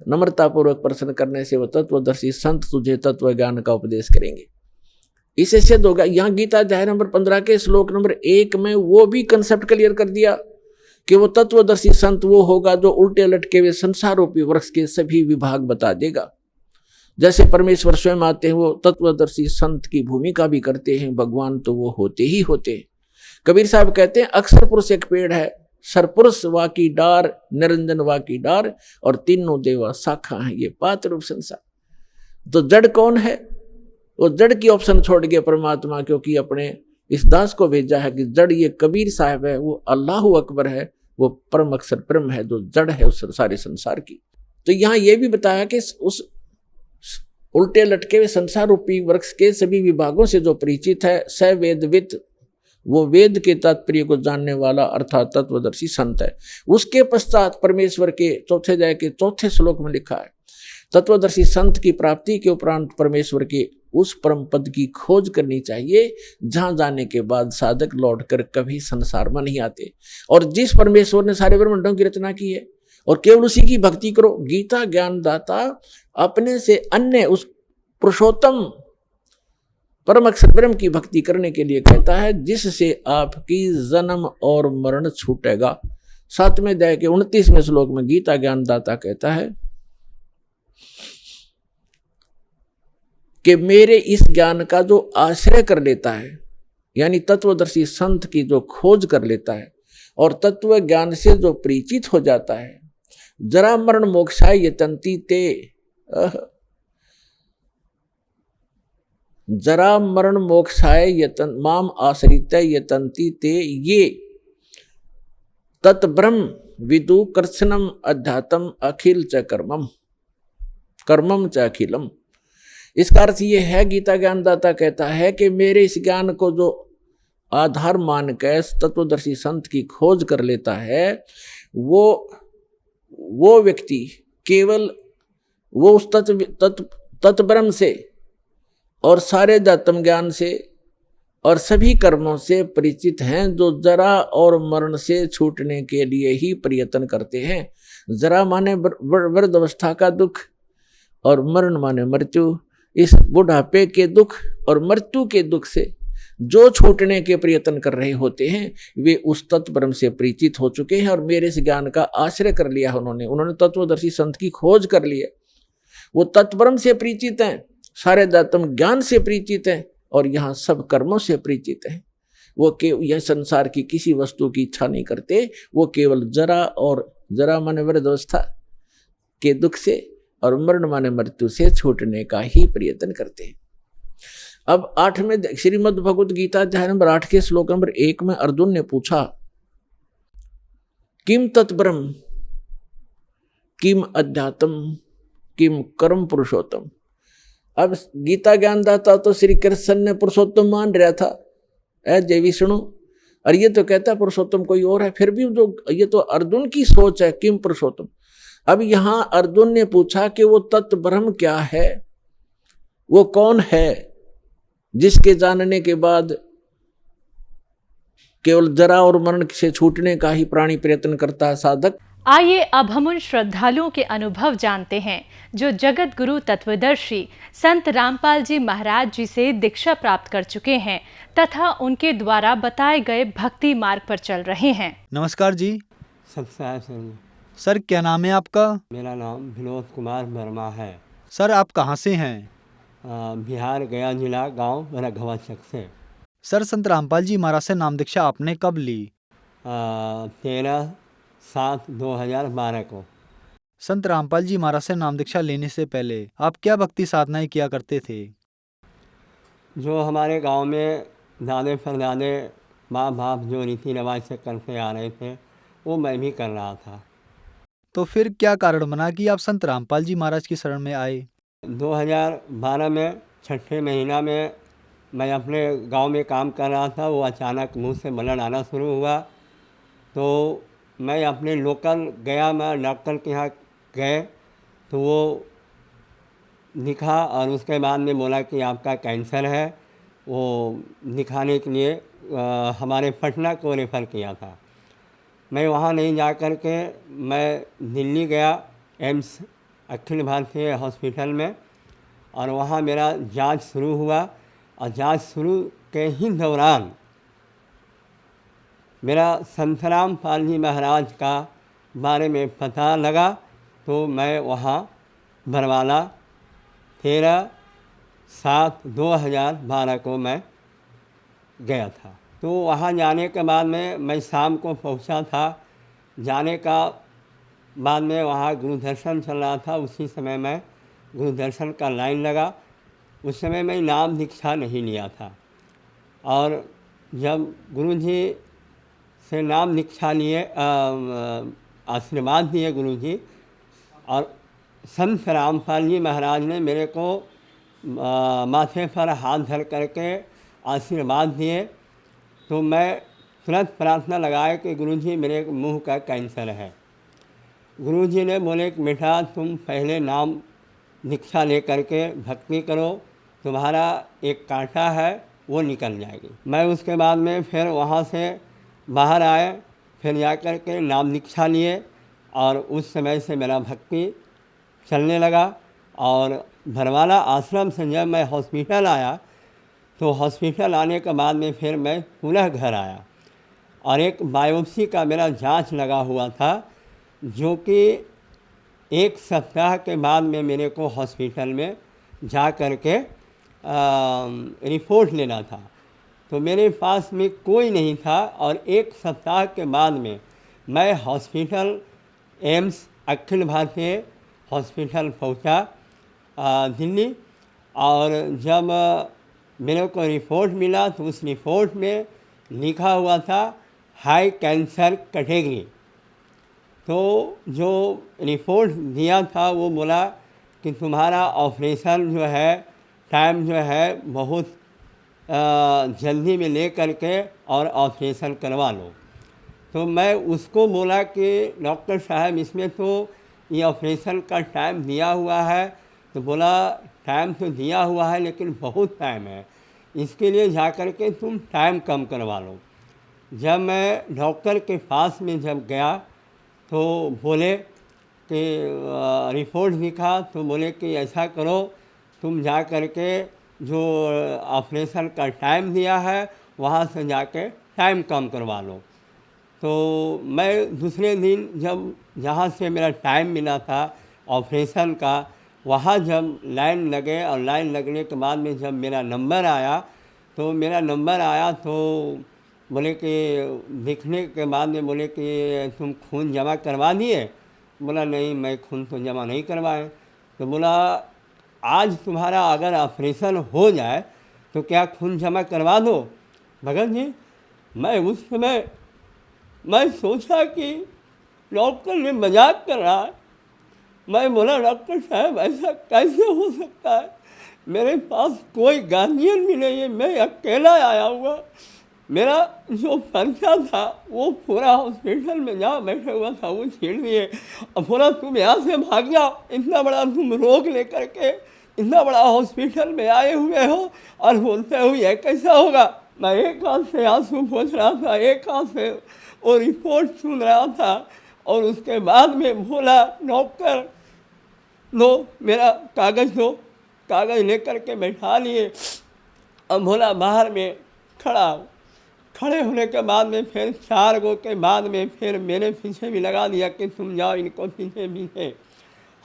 नम्रतापूर्वक प्रश्न करने से वो तत्वदर्शी संत तुझे तत्व ज्ञान का उपदेश करेंगे। इसे सिद्ध होगा। यहाँ गीता अध्याय नंबर 15 के श्लोक नंबर 1 में वो भी कंसेप्ट क्लियर कर दिया कि वो तत्वदर्शी संत वो होगा जो उल्टे लटके हुए संसार रूपी वृक्ष के सभी विभाग बता देगा। जैसे परमेश्वर स्वयं आते हैं, वो तत्वदर्शी संत की भूमिका भी करते हैं। भगवान तो वो होते ही होते हैं। कबीर साहब कहते हैं अक्षर पुरुष एक पेड़ है, सरपुरुष वा की डार, निरंजन वा की डार, और तीनों देवा शाखा है ये पात रूप संसार। तो जड़ कौन है? वो जड़ की ऑप्शन छोड़ गया परमात्मा, क्योंकि अपने इस दास को भेजा है कि जड़ ये कबीर साहब है, वो अल्लाह अकबर है, वो परम अक्षर ब्रह्म है जो जड़ है उस सारे संसार की। तो यहाँ ये भी बताया कि उस उल्टे लटके हुए संसार रूपी वृक्ष के सभी विभागों से जो परिचित है, स वेदविद, वो वेद के तात्पर्य को जानने वाला अर्थात तत्वदर्शी संत है। उसके पश्चात परमेश्वर के चौथे अध्याय के चौथे श्लोक में लिखा है तत्वदर्शी संत की प्राप्ति के उपरांत परमेश्वर के उस परम पद की खोज करनी चाहिए जहां जाने के बाद साधक लौटकर कभी संसार में नहीं आते, और जिस परमेश्वर ने सारे ब्रह्मांडों की रचना की है, और केवल उसी की भक्ति करो। गीता ज्ञान दाता अपने से अन्य उस पुरुषोत्तम परम अक्षर ब्रह्म की भक्ति करने के लिए कहता है, जिससे आपकी जन्म और मरण छूटेगा। 7वें अध्याय के 29वें श्लोक में गीता ज्ञान दाता कहता है कि मेरे इस ज्ञान का जो आश्रय कर लेता है, यानी तत्वदर्शी संत की जो खोज कर लेता है और तत्व ज्ञान से जो परिचित हो जाता है, जरा मरण मोक्षाय यतन्ति ते, जरा मरण मोक्षाय यतन माम आश्रित यतन्ति ते ये तत्ब्रह्म विदु कृत्स्नम अध्यात्म अखिल च कर्मम कर्मम च अखिलम। इसका अर्थ ये है, गीता ज्ञानदाता कहता है कि मेरे इस ज्ञान को जो आधार मान कर तत्वदर्शी संत की खोज कर लेता है, वो व्यक्ति केवल वो उस तत्ब्रह्म से और सारे अध्यात्म ज्ञान से और सभी कर्मों से परिचित हैं, जो जरा और मरण से छूटने के लिए ही प्रयत्न करते हैं। जरा माने वृद्ध अवस्था का दुख और मरण माने मृत्यु। इस बुढ़ापे के दुख और मृत्यु के दुख से जो छूटने के प्रयत्न कर रहे होते हैं, वे उस तत्ब्रह्म से परिचित हो चुके हैं और मेरे इस ज्ञान का आश्रय कर लिया है। उन्होंने तत्वदर्शी संत की खोज कर ली है। वो तत्ब्रह्म से परिचित हैं, सारे अध्यात्म ज्ञान से परिचित हैं और यहाँ सब कर्मों से परिचित हैं। वो यह संसार की किसी वस्तु की इच्छा नहीं करते, वो केवल जरा माने वृद्ध अवस्था के दुख से और मरण माने मृत्यु से छूटने का ही प्रयत्न करते हैं। अब 8वें श्रीमद् भगवद गीता अध्याय नंबर 8 के श्लोक नंबर 1 में अर्जुन ने पूछा, किम तत्ब्रह्म किम अध्यात्म किम कर्म पुरुषोत्तम। अब गीता ज्ञानदाता तो श्री कृष्ण ने पुरुषोत्तम मान रहा था, जय विष्णु, और ये तो कहता पुरुषोत्तम कोई और है। फिर भी जो ये तो अर्जुन की सोच है, किम पुरुषोत्तम। अब यहां अर्जुन ने पूछा कि वो तत्ब्रह्म क्या है, वो कौन है जिसके जानने के बाद केवल जरा और मरण से छूटने का ही प्राणी प्रयत्न करता है साधक।
आइए अब हम उन श्रद्धालुओं के अनुभव जानते हैं जो जगत गुरु तत्वदर्शी संत रामपाल जी महाराज जी से दीक्षा प्राप्त कर चुके हैं तथा उनके द्वारा बताए गए भक्ति मार्ग पर चल रहे हैं।
नमस्कार जी। सर क्या नाम है आपका?
मेरा नाम विनोद कुमार वर्मा है।
सर आप कहाँ से हैं?
बिहार गया जिला, गांव मेरा घवाचक से।
सर संत रामपाल जी महाराज से नाम दीक्षा आपने कब ली?
13/7/2012 को।
संत रामपाल जी महाराज से नाम दीक्षा लेने से पहले आप क्या भक्ति साधनाएं किया करते थे?
जो हमारे गांव में दादे परदादे माँ बाप जो रीति रिवाज से करते आ रहे थे, वो मैं भी कर रहा था।
तो फिर क्या कारण बना कि आप संत रामपाल जी महाराज की शरण में आए?
2012 में 6ठे महीना में मैं अपने गांव में काम कर रहा था। वो अचानक मुंह से ब्लड आना शुरू हुआ, तो मैं अपने लोकल गया, मैं डॉक्टर के यहाँ गए तो वो दिखा और उसके बाद में बोला कि आपका कैंसर है। वो दिखाने के लिए हमारे पटना को रेफ़र किया था। मैं वहाँ नहीं जा कर के मैं दिल्ली गया, एम्स अखिल भारतीय हॉस्पिटल में, और वहाँ मेरा जांच शुरू हुआ। और जांच शुरू के ही दौरान मेरा संत रामपाल जी महाराज का बारे में पता लगा, तो मैं वहाँ बरवाला 13/7/2012 को मैं गया था। तो वहाँ जाने के बाद में मैं शाम को पहुँचा था। जाने का बाद में वहाँ गुरु दर्शन चल रहा था। उसी समय मैं गुरु दर्शन का लाइन लगा। उस समय मैं नाम दीक्षा नहीं लिया था, और जब गुरु जी से नाम दीक्षा लिए, आशीर्वाद दिए गुरु जी, और संत रामपाल जी महाराज ने मेरे को माथे पर हाथ धर करके आशीर्वाद दिए, तो मैं तुरंत प्रार्थना लगाए कि गुरुजी मेरे मुंह का कैंसर है। गुरुजी ने बोले कि बेटा तुम पहले नाम दीक्षा ले करके भक्ति करो, तुम्हारा एक कांटा है वो निकल जाएगी। मैं उसके बाद में फिर वहाँ से बाहर आए, फिर जा कर के नाम दीक्षा लिए, और उस समय से मेरा भक्ति चलने लगा। और भरवाला आश्रम से जब मैं हॉस्पिटल आया, तो हॉस्पिटल आने के बाद में फिर मैं पुनः घर आया, और एक बायोप्सी का मेरा जांच लगा हुआ था, जो कि 1 सप्ताह के बाद में मेरे को हॉस्पिटल में जा कर के रिपोर्ट लेना था। तो मेरे पास में कोई नहीं था, और 1 सप्ताह के बाद में मैं hospital AIIMS Akhil Bharatiya hospital पहुंचा दिल्ली। और जब मेरे को रिपोर्ट मिला, तो उस रिपोर्ट में लिखा हुआ था हाई कैंसर कैटेगरी। तो जो रिपोर्ट दिया था वो बोला कि तुम्हारा ऑपरेशन जो है, टाइम जो है बहुत जल्दी में ले करके और ऑपरेशन करवा लो। तो मैं उसको बोला कि डॉक्टर साहब इसमें तो ये ऑपरेशन का टाइम दिया हुआ है। तो बोला टाइम तो दिया हुआ है लेकिन बहुत टाइम है, इसके लिए जा कर के तुम टाइम कम करवा लो। जब मैं डॉक्टर के पास में जब गया, तो बोले कि रिपोर्ट दिखा, तो बोले कि ऐसा करो तुम जा कर के जो ऑपरेशन का टाइम दिया है वहाँ से जाके टाइम कम करवा लो। तो मैं दूसरे दिन जब जहाँ से मेरा टाइम मिला था ऑपरेशन का, वहाँ जब लाइन लगे, और लाइन लगने के बाद में जब मेरा नंबर आया, तो बोले कि दिखने के बाद में बोले कि तुम खून जमा करवा दिए। बोला नहीं, मैं खून तो जमा नहीं करवाए। तो बोला आज तुम्हारा अगर ऑपरेशन हो जाए तो क्या खून जमा करवा दो। भगत जी, मैं उस समय मैं सोचा कि डॉक्टर ने मजाक कर रहा है। मैं बोला डॉक्टर साहब ऐसा कैसे हो सकता है, मेरे पास कोई गार्जियन भी नहीं है, मैं अकेला आया हुआ। मेरा जो पर्चा था वो पूरा हॉस्पिटल में जहाँ बैठा हुआ था वो छीन लिए, और बोला तुम यहाँ से भाग जाओ, इतना बड़ा तुम रोग लेकर के इतना बड़ा हॉस्पिटल में आए हुए हो और बोलते हो ये कैसा होगा। मैं एक हाथ से आंसू पोंछ रहा था, एक हाथ से वो रिपोर्ट सुन रहा था, और उसके बाद में बोला डॉक्टर लो मेरा कागज़ दो। कागज़ लेकर के बैठा लिए, और बोला बाहर में खड़े होने के बाद में फिर 4 गो के बाद में फिर मेरे पीछे भी लगा दिया कि तुम जाओ इनको पीछे।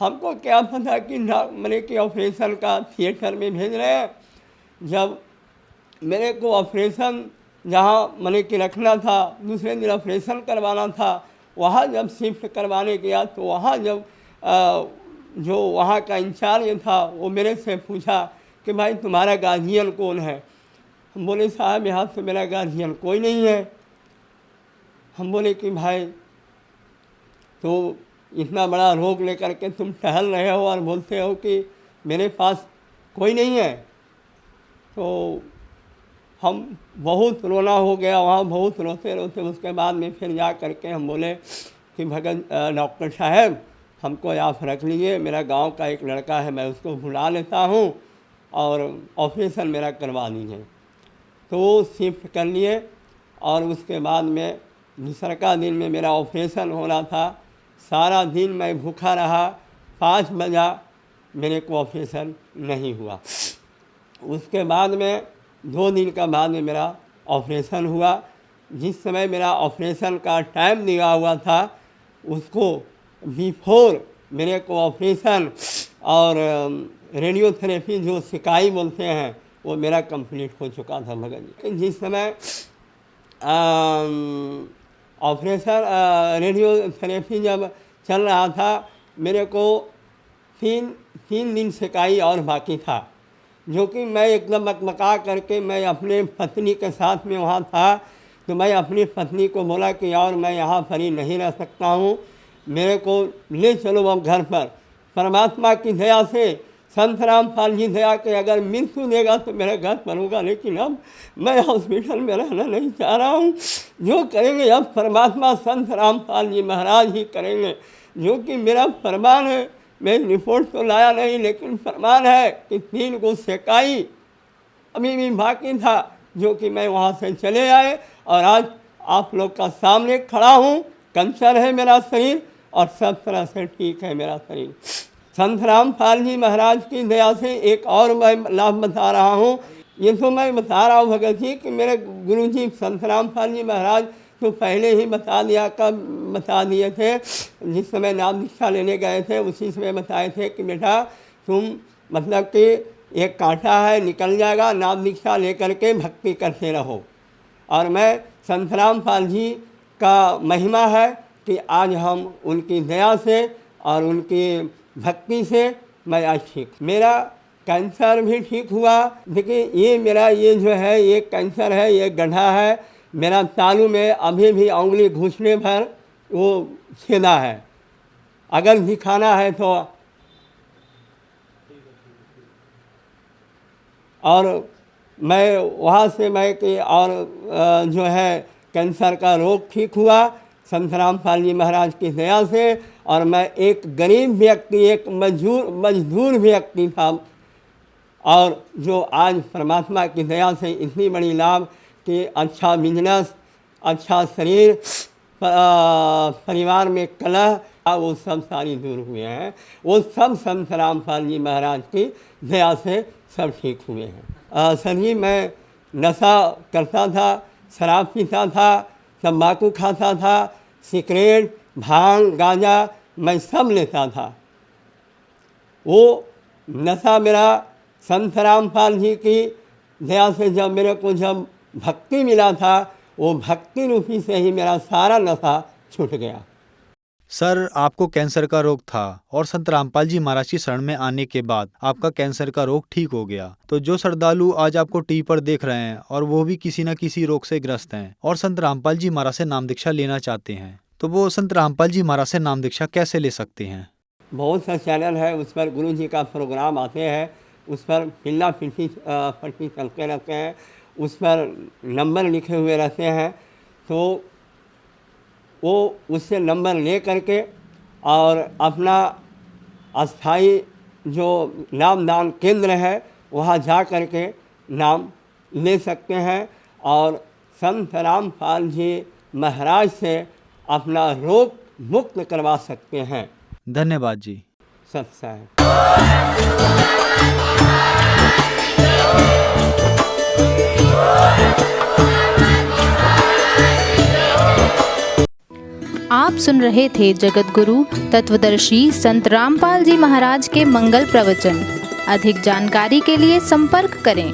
हमको क्या पता कि मैंने कि ऑपरेशन का थिएटर में भेज रहे हैं। जब मेरे को ऑपरेशन जहाँ मैंने कि रखना था, दूसरे दिन ऑपरेशन करवाना था, वहाँ जब शिफ्ट करवाने गया, तो वहाँ जब जो वहाँ का इंचार्ज था वो मेरे से पूछा कि भाई तुम्हारा गार्जियन कौन है। हम बोले साहब यहाँ तो मेरा गार्जियन कोई नहीं है। हम बोले कि भाई तो इतना बड़ा रोग लेकर के तुम टहल रहे हो और बोलते हो कि मेरे पास कोई नहीं है। तो हम बहुत रोना हो गया वहाँ, बहुत रोते रोते उसके बाद में फिर जा करके हम बोले कि भगत डॉक्टर साहब हमको आप रख लीजिए, मेरा गांव का एक लड़का है, मैं उसको बुला लेता हूँ और ऑपरेशन मेरा करवा दीजिए। तो वो शिफ्ट कर लिए, और उसके बाद में दूसरा दिन में मेरा ऑपरेशन हो रहा था। सारा दिन मैं भूखा रहा, 5 बजा मेरे को ऑपरेशन नहीं हुआ। उसके बाद में 2 दिन का बाद में मेरा ऑपरेशन हुआ। जिस समय मेरा ऑपरेशन का टाइम दिया हुआ था उसको बिफोर मेरे को ऑपरेशन और रेडियोथेरेपी जो सिकाई बोलते हैं वो मेरा कंप्लीट हो चुका था भगत जी। जिस समय ऑपरेशन रेडियोथेरेपी जब चल रहा था मेरे को 3 दिन सिकाई और बाकी था, जो कि मैं एकदम मकमका करके मैं अपने पत्नी के साथ में वहाँ था। तो मैं अपनी पत्नी को बोला कि और मैं यहाँ पर ही नहीं रह सकता हूँ, मेरे को ले चलो अब घर पर। परमात्मा की दया से संत रामपाल जी दया के अगर मृत्यु देगा तो मेरे घर पर होगा, लेकिन अब मैं हॉस्पिटल में रहना नहीं चाह रहा हूँ। जो करेंगे अब परमात्मा संत रामपाल जी महाराज ही करेंगे, जो कि मेरा फरमान है। मैं रिपोर्ट तो लाया नहीं, लेकिन फरमान है कि 3 को सेकाई अभी भी बाकी था, जो कि मैं वहाँ से चले आए और आज आप लोग का सामने खड़ा हूँ। कैंसर है मेरा शरीर और सब तरह से ठीक है मेरा शरीर। संत रामपाल जी महाराज की दया से एक और मैं लाभ बता रहा हूँ। ये तो मैं बता रहा हूँ भगत जी कि मेरे गुरु जी संत रामपाल जी महाराज तो पहले ही बता दिए थे। जिस समय नाम दीक्षा लेने गए थे उसी समय बताए थे कि बेटा तुम मतलब कि एक कांटा है निकल जाएगा, नाम दीक्षा लेकर के भक्ति करते रहो। और मैं संत रामपाल जी का महिमा है कि आज हम उनकी दया से और उनकी भक्ति से मैं आज ठीक। मेरा कैंसर भी ठीक हुआ। देखिए ये मेरा ये जो है ये कैंसर है, ये गड्ढा है मेरा तालू में, अभी भी उंगली घुसने पर वो छेदा है। अगर दिखाना है तो और मैं वहाँ से मैं कि और जो है कैंसर का रोग ठीक हुआ संत रामपाल जी महाराज की दया से। और मैं एक गरीब व्यक्ति, एक मजदूर व्यक्ति था, और जो आज परमात्मा की दया से इतनी बड़ी लाभ कि अच्छा बिजनेस, अच्छा शरीर, परिवार में कलह, वो सब सारी दूर हुए हैं। वो सब संत रामपाल जी महाराज की दया से सब ठीक हुए हैं। सर जी मैं नशा करता था, शराब पीता था, तम्बाकू खाता था, सिगरेट, भांग, गांजा मैं सब लेता था। वो नशा मेरा संत रामपाल जी की दया से जब मेरे को जब भक्ति मिला था, वो भक्ति रूपी से ही मेरा सारा नशा छूट गया।
सर आपको कैंसर का रोग था और संत रामपाल जी महाराज की शरण में आने के बाद आपका कैंसर का रोग ठीक हो गया। तो जो श्रद्धालु आज आपको टीवी पर देख रहे हैं और वो भी किसी न किसी रोग से ग्रस्त हैं और संत रामपाल जी महाराज से नाम दीक्षा लेना चाहते हैं, तो वो संत रामपाल जी महाराज से नाम दीक्षा कैसे ले सकते हैं?
बहुत सा चैनल है, उस पर गुरु जी का प्रोग्राम आते हैं, उस पर पिल्ला पट्टी चलते रहते हैं, उस पर नंबर लिखे हुए रहते हैं। तो वो उससे नंबर ले करके और अपना अस्थाई जो नामदान केंद्र है वहाँ जा करके नाम ले सकते हैं और संत रामपाल जी महाराज से अपना रोग मुक्त करवा सकते हैं।
धन्यवाद जी।
सत साहेब।
आप सुन रहे थे जगत गुरु तत्वदर्शी संत रामपाल जी महाराज के मंगल प्रवचन। अधिक जानकारी के लिए संपर्क करें